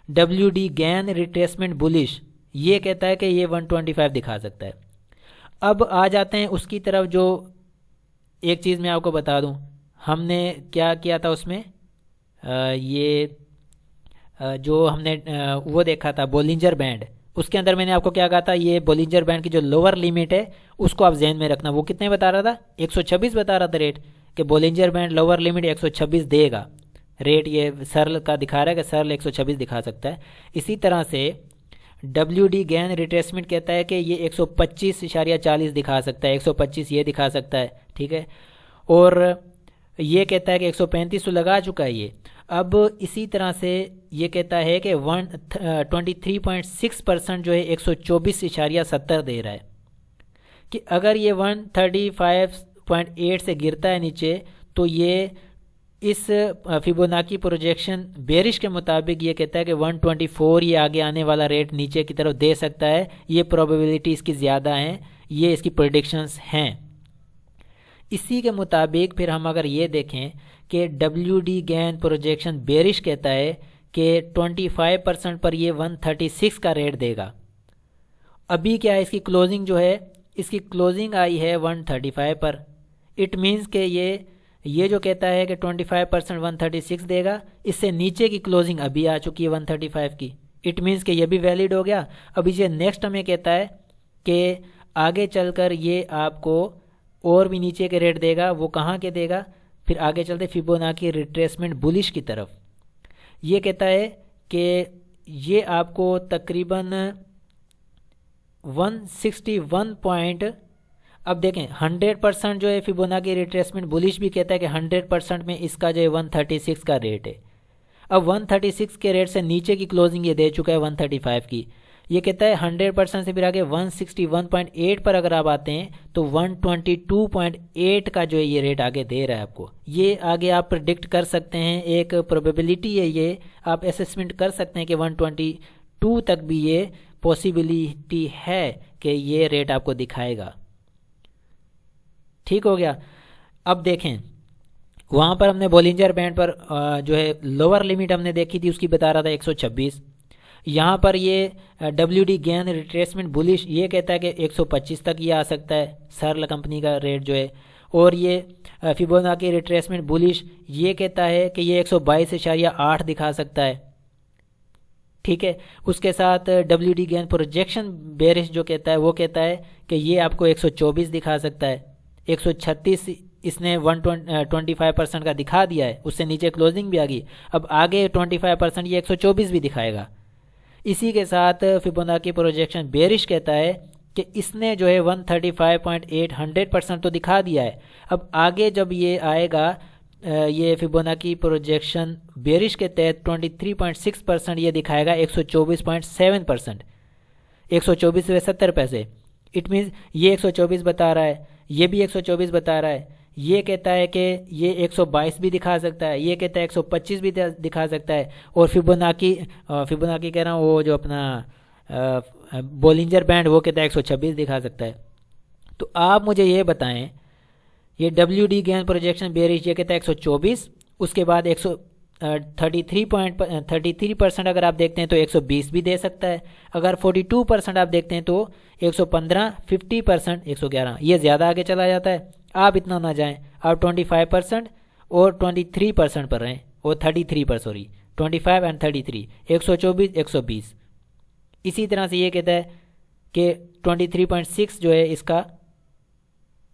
WD गेन रिट्रेसमेंट बुलिश, ये कहता है कि ये 125 दिखा सकता है। अब आ जाते हैं उसकी तरफ। जो एक चीज़ मैं आपको बता दूं, हमने क्या किया था उसमें, जो हमने वो देखा था बोलिंजर बैंड, उसके अंदर मैंने आपको क्या कहा था, ये बोलिंजर बैंड की जो लोअर लिमिट है उसको आप जहन में रखना। वो कितने बता रहा था? 126 बता रहा था रेट, कि बोलिंजर बैंड लोअर लिमिट 126 देगा रेट। ये सर्ल का दिखा रहा है कि सर्ल 126 दिखा सकता है। इसी तरह से WD गेन रिट्रेसमेंट कहता है कि ये 125.40 दिखा सकता है, 125 ये दिखा सकता है, ठीक है। और ये कहता है कि 135 तो लगा चुका है ये। अब इसी तरह से ये कहता है कि 23.6% जो है 124.70 दे रहा है, कि अगर ये 135.8 से गिरता है नीचे तो ये इस फिबोनाची प्रोजेक्शन बेरिश के मुताबिक ये कहता है कि 124 ये आगे आने वाला रेट नीचे की तरफ दे सकता है। ये प्रोबेबिलिटी इसकी ज़्यादा हैं, ये इसकी प्रेडिक्शंस हैं। इसी के मुताबिक फिर हम अगर ये देखें कि WD गेन प्रोजेक्शन बेरिश कहता है कि 25% पर ये 136 का रेट देगा। अभी क्या है, इसकी क्लोजिंग जो है, इसकी क्लोजिंग आई है 135 पर। इट मीन्स कि ये ये जो कहता है कि 25% 136 देगा, इससे नीचे की क्लोजिंग अभी आ चुकी है 135 की, इट मीन्स कि ये भी वैलिड हो गया। अब ये नेक्स्ट हमें कहता है कि आगे चलकर ये आपको और भी नीचे के रेट देगा, वो कहाँ के देगा, फिर आगे चलते फिबोनाची रिट्रेसमेंट बुलिश की तरफ। ये कहता है कि ये आपको तकरीबन 161 पॉइंट, अब देखें 100% जो है फिबोनाची रिट्रेसमेंट बुलिश भी कहता है कि 100% में इसका जो है 136 का रेट है। अब 136 के रेट से नीचे की क्लोजिंग ये दे चुका है 135 की। ये कहता है 100% से फिर आगे 161.8 पर अगर आप आते हैं तो 122.8 का जो है ये रेट आगे दे रहा है आपको। ये आगे आप प्रिडिक्ट कर सकते हैं, एक प्रोबेबिलिटी है, ये आप असेसमेंट कर सकते हैं कि 122 तक भी ये पॉसिबिलिटी है कि ये रेट आपको दिखाएगा। ठीक हो गया। अब देखें वहाँ पर हमने बॉलिंजर बैंड पर जो है लोअर लिमिट हमने देखी थी, उसकी बता रहा था 126। यहाँ पर ये WD गेन रिट्रेसमेंट बुलिश ये कहता है कि 125 तक ये आ सकता है सर्ल कंपनी का रेट जो है, और ये फिबोनाची रिट्रेसमेंट बुलिश ये कहता है कि ये 122.8 दिखा सकता है। ठीक है, उसके साथ WD गेन प्रोजेक्शन बेरिश जो कहता है वो कहता है कि ये आपको 124 दिखा सकता है। 136 इसने 125% का दिखा दिया है, उससे नीचे क्लोजिंग भी आ गई। अब आगे 25% ये 124 भी दिखाएगा। इसी के साथ फिबोनाची प्रोजेक्शन बेरिश कहता है कि इसने जो है 135.8 100% तो दिखा दिया है। अब आगे जब ये आएगा ये फिबोनाची प्रोजेक्शन बेरिश के तहत 23.6% ये दिखाएगा 124.7%, 124 से 70 पैसे। इट मीन्स ये 124 बता रहा है, ये भी 124 बता रहा है। ये कहता है कि ये 122 भी दिखा सकता है, ये कहता है 125 भी दिखा सकता है। और फिबोनाची कह रहा हूँ, वो जो अपना बॉलिंजर बैंड वो कहता है 126 दिखा सकता है। तो आप मुझे ये बताएं, ये WD गेन प्रोजेक्शन बेरिश ये कहता है 124, उसके बाद 33% अगर आप देखते हैं तो 120 भी दे सकता है। अगर 42% आप देखते हैं तो 115, 50%, 111, ये ज़्यादा आगे चला जाता है। आप इतना ना जाएं, आप 25% और 23% पर रहें, और 33 पर, सॉरी 25 एंड 33, 124, 120। इसी तरह से ये कहता है कि 23.6 जो है इसका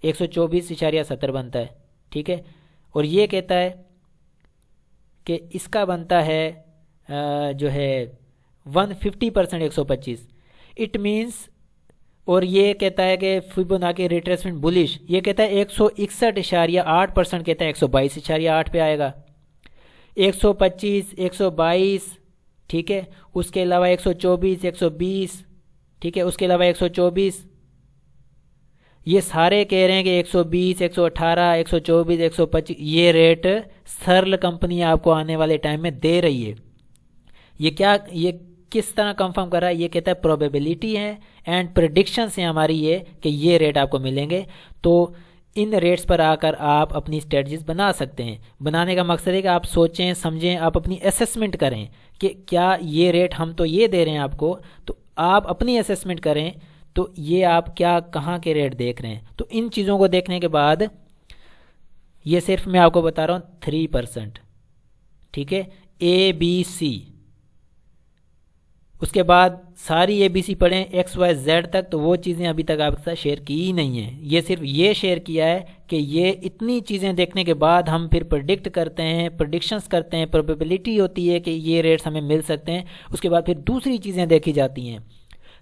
124.70 बनता है। ठीक है, और ये कहता है कि इसका बनता है जो है 150% 125। इट मीन्स, और ये कहता है कि फिबोनाची रिट्रेसमेंट बुलिश ये कहता है 161.8% कहता है 122.8 पे आएगा। 125, 122, ठीक है, उसके अलावा 124, 120, ठीक है, उसके अलावा 124, ये सारे कह रहे हैं कि 120, 118, 124, 125 ये रेट सर्ल कंपनी आपको आने वाले टाइम में दे रही है। ये किस तरह कंफर्म कर रहा है? ये कहता है प्रोबेबिलिटी है एंड प्रेडिक्शन से हमारी ये कि ये रेट आपको मिलेंगे। तो इन रेट्स पर आकर आप अपनी स्ट्रेटजीज बना सकते हैं। बनाने का मकसद है कि आप सोचें, समझें, आप अपनी असेसमेंट करें कि क्या ये रेट हम तो ये दे रहे हैं आपको, तो आप अपनी असेसमेंट करें तो ये आप क्या कहाँ के रेट देख रहे हैं। तो इन चीज़ों को देखने के बाद ये सिर्फ मैं आपको बता रहा हूँ 3%, ठीक है, ABC। उसके बाद सारी ABC पढ़ें XYZ तक, तो वो चीज़ें अभी तक आपके साथ शेयर की ही नहीं है। ये सिर्फ ये शेयर किया है कि ये इतनी चीज़ें देखने के बाद हम फिर प्रेडिक्ट करते हैं, प्रेडिक्शंस करते हैं, प्रोबेबिलिटी होती है कि ये रेट्स हमें मिल सकते हैं। उसके बाद फिर दूसरी चीज़ें देखी जाती हैं।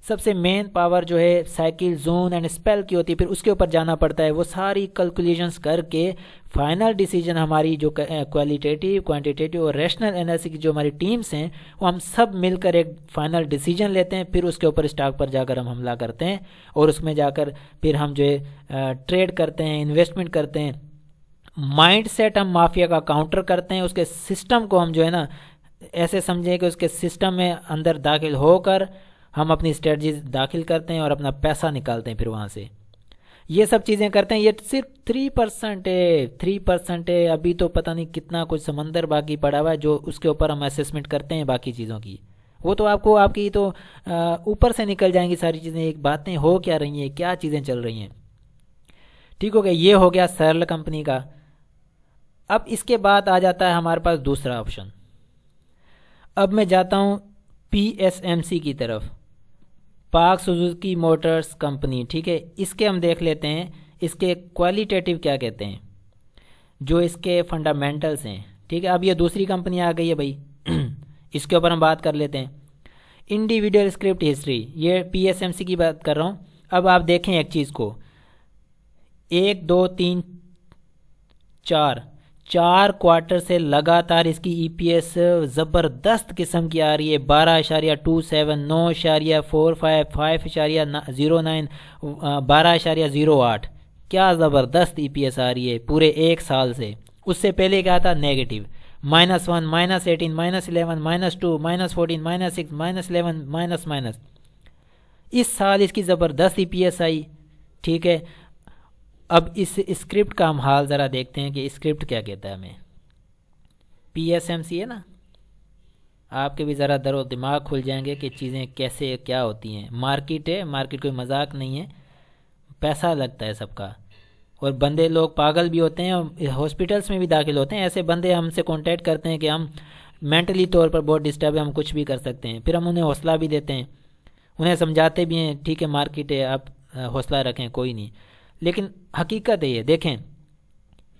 सबसे मेन पावर जो है साइकिल, जोन एंड स्पेल की होती है, फिर उसके ऊपर जाना पड़ता है। वो सारी कैलकुलेशंस करके फाइनल डिसीजन हमारी जो क्वालिटेटिव, क्वांटिटेटिव और रैशनल एनालिसिस की जो हमारी टीम्स हैं वो हम सब मिलकर एक फाइनल डिसीजन लेते हैं। फिर उसके ऊपर स्टॉक पर जाकर हम हमला करते हैं और उसमें जाकर फिर हम जो है ट्रेड करते हैं, इन्वेस्टमेंट करते हैं। माइंड सेट हम माफिया का काउंटर करते हैं। उसके सिस्टम को हम जो है ना ऐसे समझें कि उसके सिस्टम में अंदर दाखिल होकर हम अपनी स्ट्रेटजीज दाखिल करते हैं और अपना पैसा निकालते हैं फिर वहाँ से। ये सब चीज़ें करते हैं। ये सिर्फ 3% है, 3% है। अभी तो पता नहीं कितना कुछ समंदर बाकी पड़ा हुआ है जो उसके ऊपर हम असेसमेंट करते हैं बाकी चीज़ों की। वो तो आपको आपकी तो ऊपर से निकल जाएंगी सारी चीज़ें, एक बातें हो क्या रही हैं, क्या चीज़ें चल रही हैं। ठीक हो गया, ये हो गया सर्ल कंपनी का। अब इसके बाद आ जाता है हमारे पास दूसरा ऑप्शन। अब मैं जाता हूँ PSMC की तरफ, पाक सुजुकी मोटर्स कंपनी, ठीक है। इसके हम देख लेते हैं इसके क्वालिटेटिव क्या कहते हैं, जो इसके फंडामेंटल्स हैं, ठीक है। अब ये दूसरी कंपनी आ गई है भाई इसके ऊपर हम बात कर लेते हैं। इंडिविजुअल स्क्रिप्ट हिस्ट्री, ये PSMC की बात कर रहा हूँ। अब आप देखें एक चीज़ को, 1 2 3 4 क्वार्टर से लगातार इसकी EPS ज़बरदस्त किस्म की आ रही है। 12.27, 9.45, 5.09, 12.08, क्या ज़बरदस्त EPS आ रही है पूरे एक साल से। उससे पहले क्या था, नेगेटिव, -1, -18, -11, -2, -14, -6, -11, माइनस। इस साल इसकी ज़बरदस्त EPS आई, ठीक है। अब इस स्क्रिप्ट का हम हाल ज़रा देखते हैं कि स्क्रिप्ट क्या कहता है हमें। PSMC है ना, आपके भी ज़रा दरो दिमाग खुल जाएंगे कि चीज़ें कैसे क्या होती हैं। मार्केट है, मार्केट कोई मजाक नहीं है, पैसा लगता है सबका, और बंदे लोग पागल भी होते हैं और हॉस्पिटल्स में भी दाखिल होते हैं। ऐसे बंदे हमसे कांटेक्ट करते हैं कि हम मेंटली तौर पर बहुत डिस्टर्ब है, हम कुछ भी कर सकते हैं। फिर हम उन्हें हौसला भी देते हैं, उन्हें समझाते भी हैं, ठीक है मार्केट है, आप हौसला रखें, कोई नहीं। लेकिन हकीकत है ये, देखें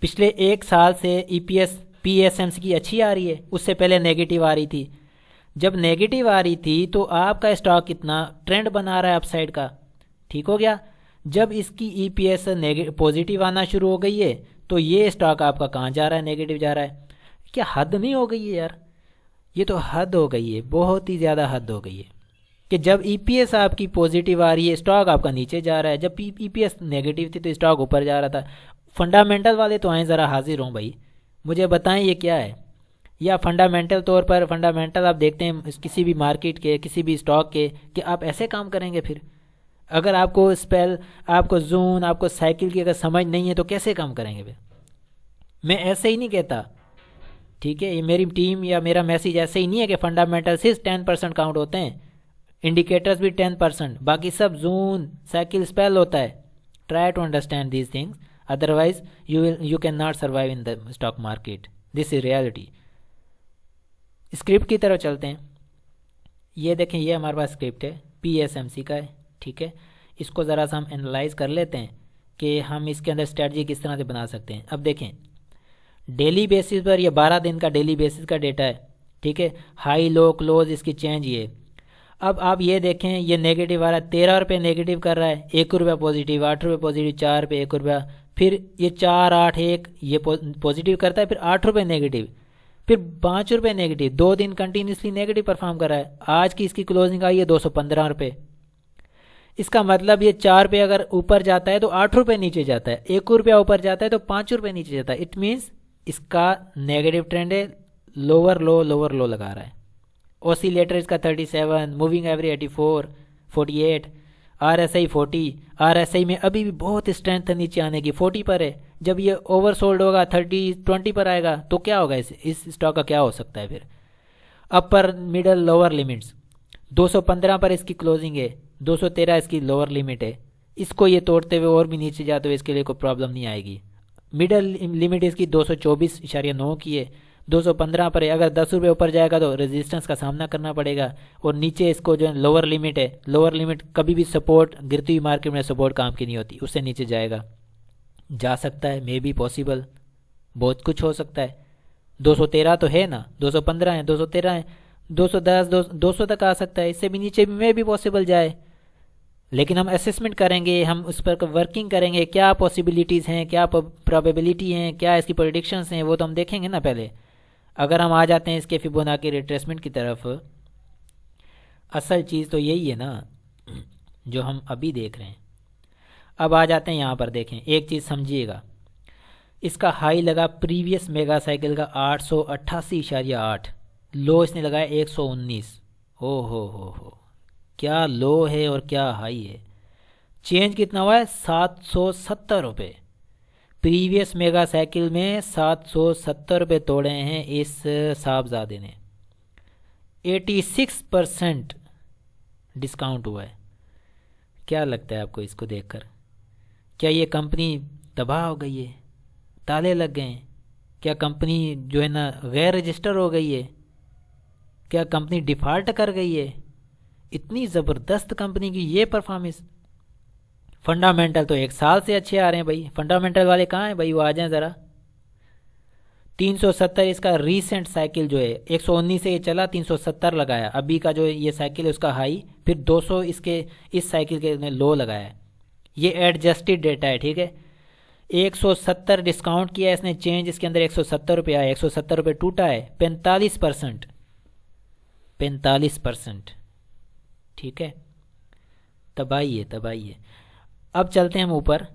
पिछले एक साल से EPS PSMC की अच्छी आ रही है, उससे पहले नेगेटिव आ रही थी। जब नेगेटिव आ रही थी तो आपका स्टॉक कितना ट्रेंड बना रहा है अपसाइड का, ठीक हो गया। जब इसकी EPS पॉजिटिव आना शुरू हो गई है तो ये स्टॉक आपका कहाँ जा रहा है, नेगेटिव जा रहा है। क्या हद नहीं हो गई है यार, ये तो हद हो गई है, बहुत ही ज़्यादा हद हो गई है कि जब EPS आपकी पॉजिटिव आ रही है स्टॉक आपका नीचे जा रहा है, जब EPS नेगेटिव थी तो स्टॉक ऊपर जा रहा था। फंडामेंटल वाले तो आए ज़रा हाजिर हों भाई, मुझे बताएं ये क्या है। या फंडामेंटल तौर पर, फंडामेंटल आप देखते हैं किसी भी मार्केट के, किसी भी स्टॉक के, कि आप ऐसे काम करेंगे फिर। अगर आपको स्पेल, आपको जोन, आपको साइकिल की अगर समझ नहीं है तो कैसे काम करेंगे फिर। मैं ऐसे ही नहीं कहता, ठीक है, ये मेरी टीम या मेरा मैसेज ऐसे ही नहीं है कि फंडामेंटल सिर्फ 10% काउंट होते हैं, इंडिकेटर्स भी 10%, बाकी सब जोन, साइकिल, स्पेल होता है। Try to understand these things, otherwise you can not survive in the stock market, this is reality. Script की तरफ चलते हैं। ये देखें, ये हमारे पास स्क्रिप्ट है, PSMC का है, ठीक है। इसको ज़रा सा हम एनालाइज कर लेते हैं कि हम इसके अंदर स्ट्रेटजी किस तरह से बना सकते हैं। अब देखें डेली बेसिस पर, ये 12 दिन का डेली बेसिस का डेटा है, ठीक है। हाई लो क्लोज इसकी चेंज ये। अब आप ये देखें, ये नेगेटिव आ रहा है, 13 रुपये नेगेटिव कर रहा है, 1 रुपया पॉजिटिव, 8 रुपये पॉजिटिव, 4 रुपये, 1 रुपया, फिर ये 4 8 1 ये पॉजिटिव करता है, फिर 8 रुपये नेगेटिव, फिर 5 रुपये नेगेटिव, 2 दिन कंटिन्यूसली नेगेटिव परफॉर्म कर रहा है। आज की इसकी क्लोजिंग आई है 215 रुपये। इसका मतलब ये 4 रुपये अगर ऊपर जाता है तो 8 रुपये नीचे जाता है, 1 रुपया ऊपर जाता है तो 5 रुपये नीचे जाता है। इट मीन्स इसका नेगेटिव ट्रेंड है, लोअर लो लगा रहा है। ऑसिलेटर इसका 37, मूविंग एवरेज 84, 48, RSI 40, RSI में अभी भी बहुत स्ट्रेंथ है नीचे आने की, 40 पर है। जब ये ओवरसोल्ड होगा 20 पर आएगा तो क्या होगा, इस स्टॉक का क्या हो सकता है फिर। अपर मिडल लोअर लिमिट्स 215 पर इसकी क्लोजिंग है, 213 इसकी लोअर लिमिट है। इसको ये तोड़ते हुए और भी नीचे जाते हुए इसके लिए कोई प्रॉब्लम नहीं आएगी। मिडल लिमिट इसकी 224.9 की है, 215 पर है। अगर 10 रुपये ऊपर जाएगा तो रेजिस्टेंस का सामना करना पड़ेगा, और नीचे इसको जो लोअर लिमिट है, लोअर लिमिट कभी भी सपोर्ट, गिरती हुई मार्केट में सपोर्ट काम की नहीं होती, उससे नीचे जाएगा, जा सकता है, मे बी पॉसिबल, बहुत कुछ हो सकता है। 213 तो है ना, 215 है, 213 है, 210 200 तक आ सकता है, इससे भी नीचे भी मे भी पॉसिबल जाए। लेकिन हम असेसमेंट करेंगे, हम उस पर वर्किंग करेंगे, क्या पॉसिबिलिटीज़ हैं, क्या प्रोबेबिलिटी हैं, क्या इसकी प्रेडिक्शंस हैं, वो तो हम देखेंगे ना पहले। अगर हम आ जाते हैं इसके फिबोनाची रिट्रेसमेंट की तरफ, असल चीज़ तो यही है ना जो हम अभी देख रहे हैं। अब आ जाते हैं यहाँ पर, देखें एक चीज़ समझिएगा, इसका हाई लगा प्रीवियस मेगा साइकिल का 888.8, लो इसने लगाया 119। ओ हो, क्या लो है और क्या हाई है। चेंज कितना हुआ है, 770 रुपये। प्रीवियस मेगा साइकिल में 770 रुपये तोड़े हैं इस साहबजादे ने, 86% डिस्काउंट हुआ है। क्या लगता है आपको इसको देखकर, क्या ये कंपनी तबाह हो गई है, ताले लग गए हैं? क्या कंपनी जो है ना गैर रजिस्टर हो गई है? क्या कंपनी डिफ़ॉल्ट कर गई है? इतनी ज़बरदस्त कंपनी की ये परफॉर्मेंस। फंडामेंटल तो 1 साल से अच्छे आ रहे हैं भाई। फंडामेंटल वाले कहाँ हैं भाई? वो आ जाएं ज़रा। 370 इसका रीसेंट साइकिल जो है, 119 से ये चला, 370 लगाया अभी का जो ये साइकिल है उसका हाई, फिर 200 इसके इस साइकिल के लो लगाया है। ये एडजस्टेड डेटा है, ठीक है। 170 डिस्काउंट किया है इसने, चेंज इसके अंदर 170 रुपये आया, 170 रुपये टूटा है, 45%। 45%, ठीक है। तबाही है, तबाही है। अब चलते हैं हम ऊपर,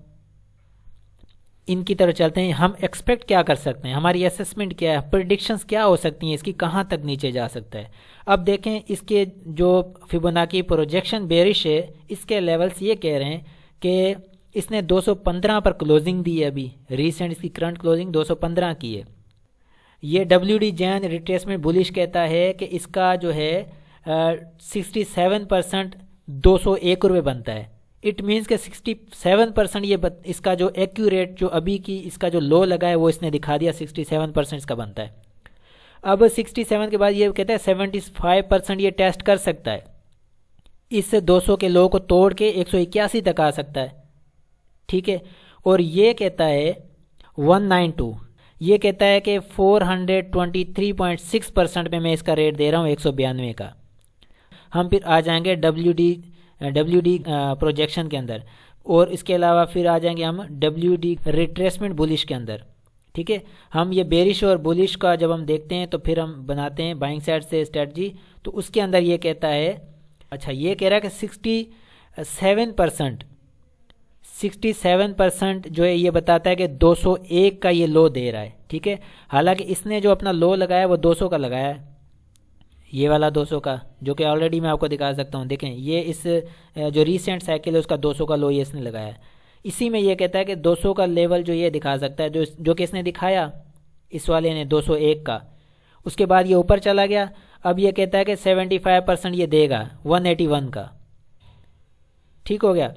इनकी तरफ चलते हैं। हम एक्सपेक्ट क्या कर सकते हैं, हमारी असेसमेंट क्या है, प्रिडिक्शंस क्या हो सकती हैं इसकी, कहाँ तक नीचे जा सकता है। अब देखें इसके जो फिबोनाची प्रोजेक्शन बेरिश है, इसके लेवल्स ये कह रहे हैं कि इसने 215 पर क्लोजिंग दी है अभी, रीसेंट इसकी करंट क्लोजिंग 215 की है। ये WD जैन रिट्रेसमेंट बुलिश कहता है कि इसका जो है 67% 201 रुपये बनता है। इट मीन्स के 67% ये इसका जो एक्यूरेट जो अभी की इसका जो लो लगा है वो इसने दिखा दिया, 67% इसका बनता है। अब 67 के बाद ये कहता है 75% ये टेस्ट कर सकता है, इस 200 के लो को तोड़ के 181 तक आ सकता है, ठीक है। और ये कहता है 192, ये कहता है कि 423.6% पे मैं इसका रेट दे रहा हूँ 192 का। हम फिर आ जाएंगे WD प्रोजेक्शन के अंदर, और इसके अलावा फिर आ जाएंगे हम WD रिट्रेसमेंट बुलिश के अंदर, ठीक है। हम ये बेरिश और बुलिश का जब हम देखते हैं तो फिर हम बनाते हैं बाइंग साइड से स्ट्रेटजी। तो उसके अंदर ये कहता है, अच्छा ये कह रहा है कि 67% जो है ये बताता है कि 201 का ये लो दे रहा है, ठीक है। हालांकि इसने जो अपना लो लगाया है वो 200 का लगाया है, ये वाला 200 का, जो कि ऑलरेडी मैं आपको दिखा सकता हूँ। देखें ये इस जो रीसेंट साइकिल है उसका 200 का लो ये इसने लगाया है। इसी में ये कहता है कि 200 का लेवल जो ये दिखा सकता है, जो कि इसने दिखाया इस वाले ने 201 का। उसके बाद ये ऊपर चला गया, अब ये कहता है कि 75% ये देगा 181 का, ठीक हो गया।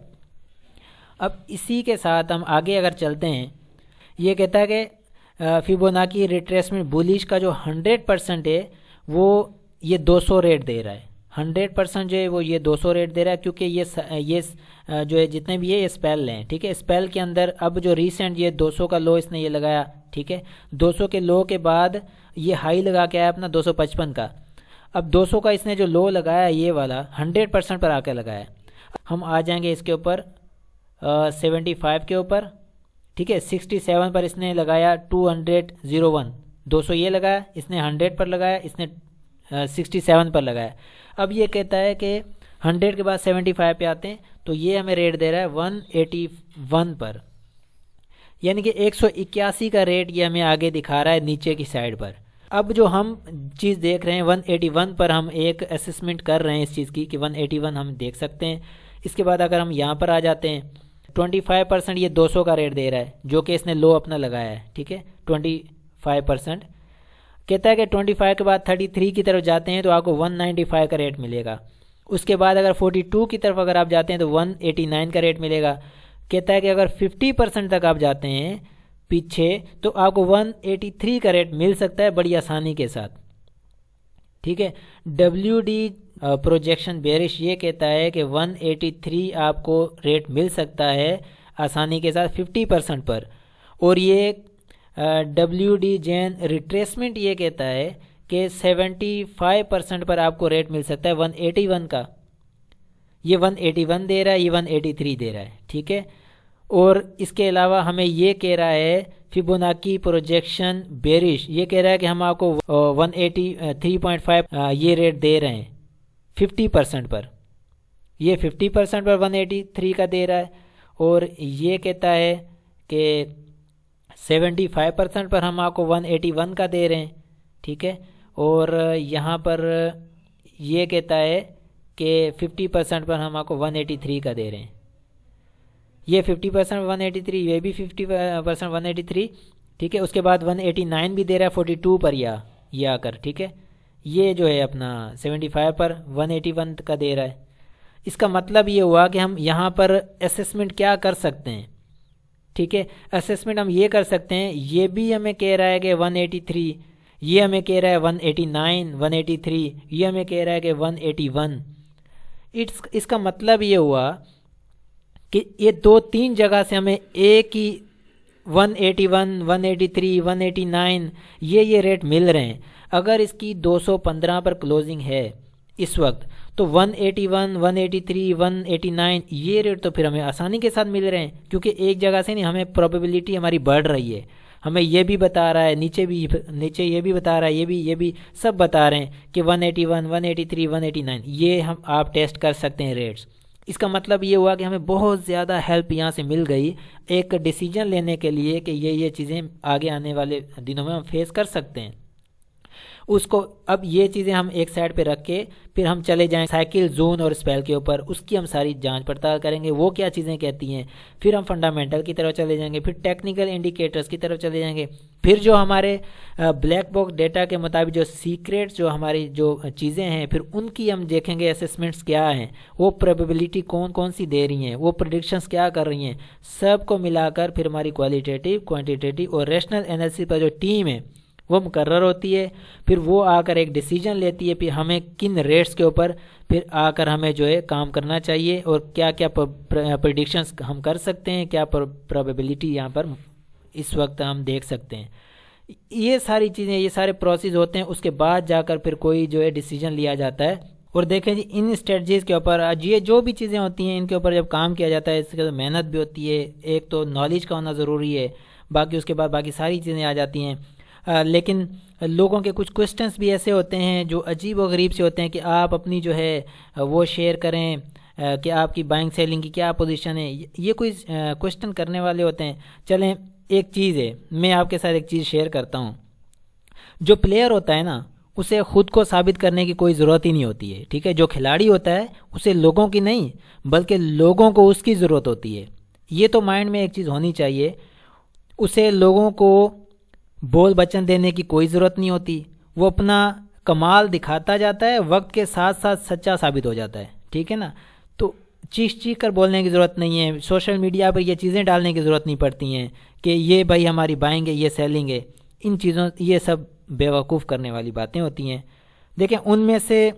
अब इसी के साथ हम आगे अगर चलते हैं, ये कहता है कि फिबोनाची रिट्रेसमेंट बुलिश का जो 100% है वो ये 200 रेट दे रहा है। 100% जो है वो ये 200 रेट दे रहा है, क्योंकि ये जो है जितने भी ये स्पेल हैं, ठीक है। स्पेल के अंदर अब जो रीसेंट ये 200 का लो इसने ये लगाया, ठीक है। 200 के लो के बाद ये हाई लगा के आया अपना 255 का। अब 200 का इसने जो लो लगाया ये वाला 100% पर आकर लगाया। हम आ जाएंगे इसके ऊपर 75 के ऊपर, ठीक है। 67 पर इसने लगाया 201, 200 ये लगाया, इसने 100 पर लगाया, इसने 67 पर लगाया। अब ये कहता है कि 100 के बाद 75 पे आते हैं, तो ये हमें रेट दे रहा है 181 पर, यानी कि 181 का रेट ये हमें आगे दिखा रहा है नीचे की साइड पर। अब जो हम चीज़ देख रहे हैं 181 पर हम एक असेसमेंट कर रहे हैं इस चीज़ की कि 181 हम देख सकते हैं। इसके बाद अगर हम यहाँ पर आ जाते हैं, 25% ये 200 का रेट दे रहा है, जो कि इसने लो अपना लगाया है, ठीक है। 25% कहता है कि 25 के बाद 33 की तरफ जाते हैं तो आपको 195 का रेट मिलेगा। उसके बाद अगर 42 की तरफ अगर आप जाते हैं तो 189 का रेट मिलेगा। कहता है कि अगर 50% तक आप जाते हैं पीछे तो आपको 183 का रेट मिल सकता है बड़ी आसानी के साथ, ठीक है। WD प्रोजेक्शन बेरिश ये कहता है कि 183 आपको रेट मिल सकता है आसानी के साथ 50% पर। और ये WD जैन रिट्रेसमेंट ये कहता है कि 75% पर आपको रेट मिल सकता है 181 का। ये 181 दे रहा है, ये 183 दे रहा है, ठीक है। और इसके अलावा हमें ये कह रहा है फिबोनाची प्रोजेक्शन बेरिश ये कह रहा है कि हम आपको 183.5 ये रेट दे रहे हैं 50% पर। ये 50% पर 183 का दे रहा है। और ये कहता है कि 75% पर हम आपको 181 का दे रहे हैं, ठीक है। और यहाँ पर ये कहता है कि 50% पर हम आपको 183 का दे रहे हैं। ये 50% 183, ये भी 50% 183, ठीक है। उसके बाद 189 भी दे रहा है 42 पर ये आकर, ठीक है। ये जो है अपना 75 पर 181 का दे रहा है। इसका मतलब ये हुआ कि हम यहाँ पर असेसमेंट क्या कर सकते हैं ठीक है। असेसमेंट हम ये कर सकते हैं, ये भी हमें कह रहा है कि 183, ये हमें कह रहा है 189, 183, ये हमें कह रहा है कि 181। इसका मतलब ये हुआ कि ये 2-3 जगह से हमें एक ही 181, 183, 189 ये रेट मिल रहे हैं। अगर इसकी 215 पर क्लोजिंग है इस वक्त, तो 181, 183, 189 ये रेट तो फिर हमें आसानी के साथ मिल रहे हैं, क्योंकि एक जगह से नहीं, हमें प्रोबेबिलिटी हमारी बढ़ रही है। हमें ये भी बता रहा है, नीचे ये भी बता रहा है, ये भी सब बता रहे हैं कि 181, 183, 189 ये हम आप टेस्ट कर सकते हैं रेट्स। इसका मतलब ये हुआ कि हमें बहुत ज़्यादा हेल्प यहाँ से मिल गई एक डिसीजन लेने के लिए कि ये चीज़ें आगे आने वाले दिनों में हम फेस कर सकते हैं उसको। अब ये चीज़ें हम एक साइड पे रख के फिर हम चले जाएं साइकिल, जोन और स्पेल के ऊपर, उसकी हम सारी जांच पड़ताल करेंगे वो क्या चीज़ें कहती हैं। फिर हम फंडामेंटल की तरफ चले जाएंगे, फिर टेक्निकल इंडिकेटर्स की तरफ चले जाएंगे, फिर जो हमारे ब्लैक बॉक्स डेटा के मुताबिक जो सीक्रेट जो हमारी जो चीज़ें हैं फिर उनकी हम देखेंगे असेसमेंट्स क्या हैं, वो प्रोबेबिलिटी कौन कौन सी दे रही हैं, वो प्रेडिक्शंस क्या कर रही हैं। सब को मिलाकर फिर हमारी क्वालिटेटिव, क्वांटिटेटिव और रैशनल एनालिसिस पर जो टीम है वो मुकर्रर होती है। फिर वो आकर एक डिसीजन लेती है, फिर हमें किन रेट्स के ऊपर फिर आकर हमें जो है काम करना चाहिए और क्या क्या प्रेडिक्शंस हम कर सकते हैं, क्या प्रोबेबिलिटी यहाँ पर इस वक्त हम देख सकते हैं। ये सारी चीज़ें, ये सारे प्रोसेस होते हैं, उसके बाद जाकर फिर कोई जो है डिसीजन लिया जाता है। और देखें जी, इन स्ट्रेटजीज़ के ऊपर ये जो भी चीज़ें होती हैं इनके ऊपर जब काम किया जाता है इसके तो मेहनत भी होती है, एक तो नॉलेज का होना ज़रूरी है, बाकी उसके बाद बाकी सारी चीज़ें आ जाती हैं। लेकिन लोगों के कुछ क्वेश्चंस भी ऐसे होते हैं जो अजीब व गरीब से होते हैं कि आप अपनी जो है वो शेयर करें कि आपकी बाइंग सेलिंग की क्या पोजीशन है, ये कोई क्वेश्चन करने वाले होते हैं। चलें, एक चीज़ है, मैं आपके साथ एक चीज़ शेयर करता हूँ। जो प्लेयर होता है ना, उसे खुद को साबित करने की कोई ज़रूरत ही नहीं होती है, ठीक है। जो खिलाड़ी होता है उसे लोगों की नहीं बल्कि लोगों को उसकी ज़रूरत होती है। ये तो माइंड में एक चीज़ होनी चाहिए, उसे लोगों को बोल वचन देने की कोई ज़रूरत नहीं होती, वो अपना कमाल दिखाता जाता है, वक्त के साथ साथ सच्चा साबित हो जाता है, ठीक है ना। तो चीख कर बोलने की ज़रूरत नहीं है, सोशल मीडिया पर ये चीज़ें डालने की ज़रूरत नहीं पड़ती हैं कि ये भाई हमारी बाइंग है, ये सेलिंग है। इन चीज़ों, ये सब बेवकूफ़ करने वाली बातें होती हैं। देखें, उनमें से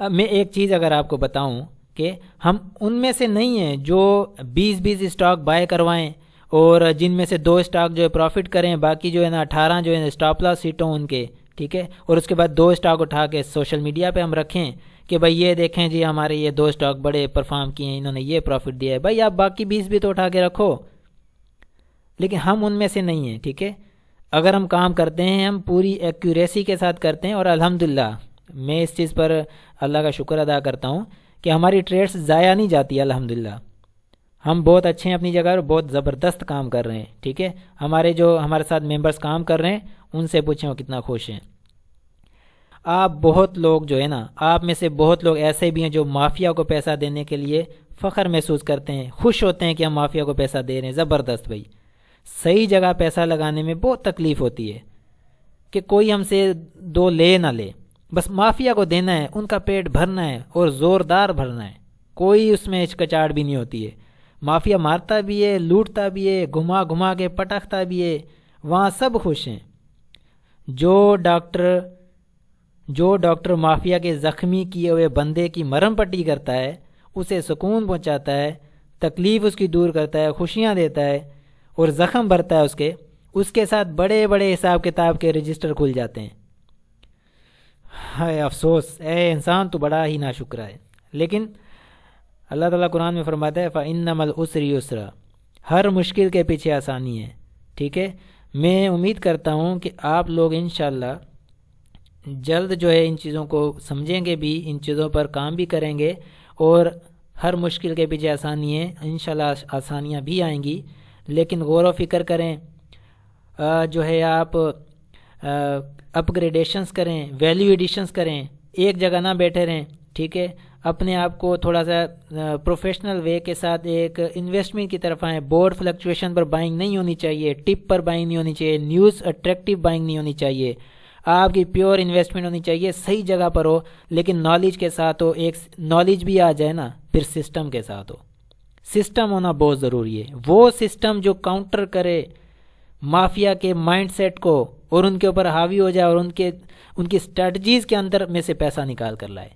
मैं एक चीज़ अगर आपको बताऊं कि हम उनमें से नहीं हैं जो 20-20 स्टॉक बाय करवाएं और जिनमें से 2 स्टॉक जो है प्रॉफिट करें, बाकी जो है ना 18 जो है स्टॉप लॉस हिट हों उनके, ठीक है। और उसके बाद 2 स्टॉक उठा के सोशल मीडिया पे हम रखें कि भाई ये देखें जी हमारे ये 2 स्टॉक बड़े परफॉर्म किए हैं, इन्होंने ये प्रॉफिट दिया है। भाई आप बाकी 20 भी तो उठा के रखो, लेकिन हम उनमें से नहीं हैं, ठीक है। अगर हम काम करते हैं हम पूरी एक्यूरेसी के साथ करते हैं और अल्हम्दुलिल्लाह मैं इस चीज़ पर अल्लाह का शुक्र अदा करता हूँ कि हमारी ट्रेड्स ज़ाया नहीं जाती, अल्हम्दुलिल्लाह। हम बहुत अच्छे हैं अपनी जगह और बहुत ज़बरदस्त काम कर रहे हैं, ठीक है। हमारे जो हमारे साथ मेंबर्स काम कर रहे हैं उनसे पूछें वो कितना खुश हैं। आप बहुत लोग जो है ना, आप में से बहुत लोग ऐसे भी हैं जो माफिया को पैसा देने के लिए फ़ख्र महसूस करते हैं, खुश होते हैं कि हम माफिया को पैसा दे रहे हैं। ज़बरदस्त भाई, सही जगह पैसा लगाने में बहुत तकलीफ़ होती है कि कोई हमसे 2 ले ना ले, बस माफिया को देना है, उनका पेट भरना है और ज़ोरदार भरना है, कोई उसमें हिचकिचाहट भी नहीं होती है। माफिया मारता भी है, लूटता भी है, घुमा घुमा के पटकता भी है, वहाँ सब खुश हैं। जो डॉक्टर माफिया के ज़ख्मी किए हुए बंदे की मरहम पट्टी करता है, उसे सुकून पहुँचाता है, तकलीफ़ उसकी दूर करता है, खुशियाँ देता है और ज़ख्म भरता है उसके साथ बड़े बड़े हिसाब किताब के रजिस्टर खुल जाते हैं। हाय अफसोस, ए इंसान तो बड़ा ही नाशुक्र है। लेकिन अल्लाह ताला कुरान में फरमाता है फ़इन्नमल उसरि युस्रा, हर मुश्किल के पीछे आसानी है, ठीक है। मैं उम्मीद करता हूँ कि आप लोग इंशाल्लाह जल्द जो है इन चीज़ों को समझेंगे भी, इन चीज़ों पर काम भी करेंगे और हर मुश्किल के पीछे आसानी है, इंशाल्लाह आसानियाँ भी आएंगी। लेकिन गौर व फिक्र करें, जो है आप अपग्रेडेशंस करें, वैल्यू एडिशंस करें, एक जगह ना बैठे रहें, ठीक है। अपने आप को थोड़ा सा प्रोफेशनल वे के साथ एक इन्वेस्टमेंट की तरफ आएँ। बोर्ड फ्लक्चुएशन पर बाइंग नहीं होनी चाहिए, टिप पर बाइंग नहीं होनी चाहिए, न्यूज़ अट्रैक्टिव बाइंग नहीं होनी चाहिए। आपकी प्योर इन्वेस्टमेंट होनी चाहिए, सही जगह पर हो, लेकिन नॉलेज के साथ हो, एक नॉलेज भी आ जाए ना, फिर सिस्टम के साथ हो। सिस्टम होना बहुत ज़रूरी है, वो सिस्टम जो काउंटर करे माफिया के माइंडसेट को और उनके ऊपर हावी हो जाए और उनकी स्ट्रेटजीज के अंदर में से पैसा निकाल कर लाए।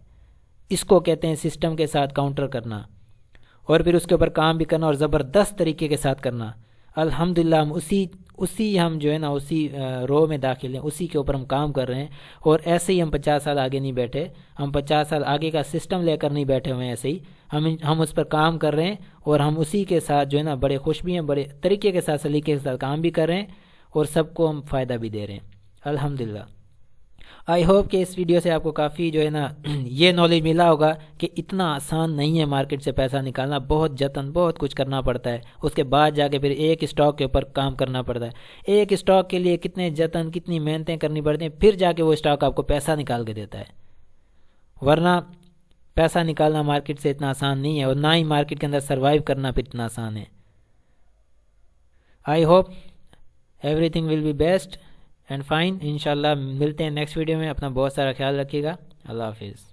इसको कहते हैं सिस्टम के साथ काउंटर करना, और फिर उसके ऊपर काम भी करना और ज़बरदस्त तरीके के साथ करना। अल्हम्दुलिल्लाह हम उसी हम जो है ना उसी रो में दाखिल हैं, उसी के ऊपर हम काम कर रहे हैं। और ऐसे ही हम 50 साल आगे नहीं बैठे, हम 50 साल आगे का सिस्टम लेकर नहीं बैठे हुए हैं, ऐसे ही हम उस पर काम कर रहे हैं और हम उसी के साथ जो है ना बड़े खुश भी हैं, बड़े तरीके के साथ सलीके के साथ काम भी कर रहे हैं और सबको हम फ़ायदा भी दे रहे हैं अल्हम्दुलिल्लाह। आई होप कि इस वीडियो से आपको काफ़ी जो है ना ये नॉलेज मिला होगा कि इतना आसान नहीं है मार्केट से पैसा निकालना, बहुत जतन बहुत कुछ करना पड़ता है। उसके बाद जाके फिर एक स्टॉक के ऊपर काम करना पड़ता है, एक स्टॉक के लिए कितने जतन कितनी मेहनतें करनी पड़ती हैं, फिर जाके वो स्टॉक आपको पैसा निकाल के देता है। वरना पैसा निकालना मार्केट से इतना आसान नहीं है और ना ही मार्केट के अंदर सर्वाइव करना फिर इतना आसान है। I hope everything will be best and fine. इंशाल्लाह मिलते हैं नेक्स्ट वीडियो में। अपना बहुत सारा ख्याल रखिएगा। अल्लाह हाफिज़।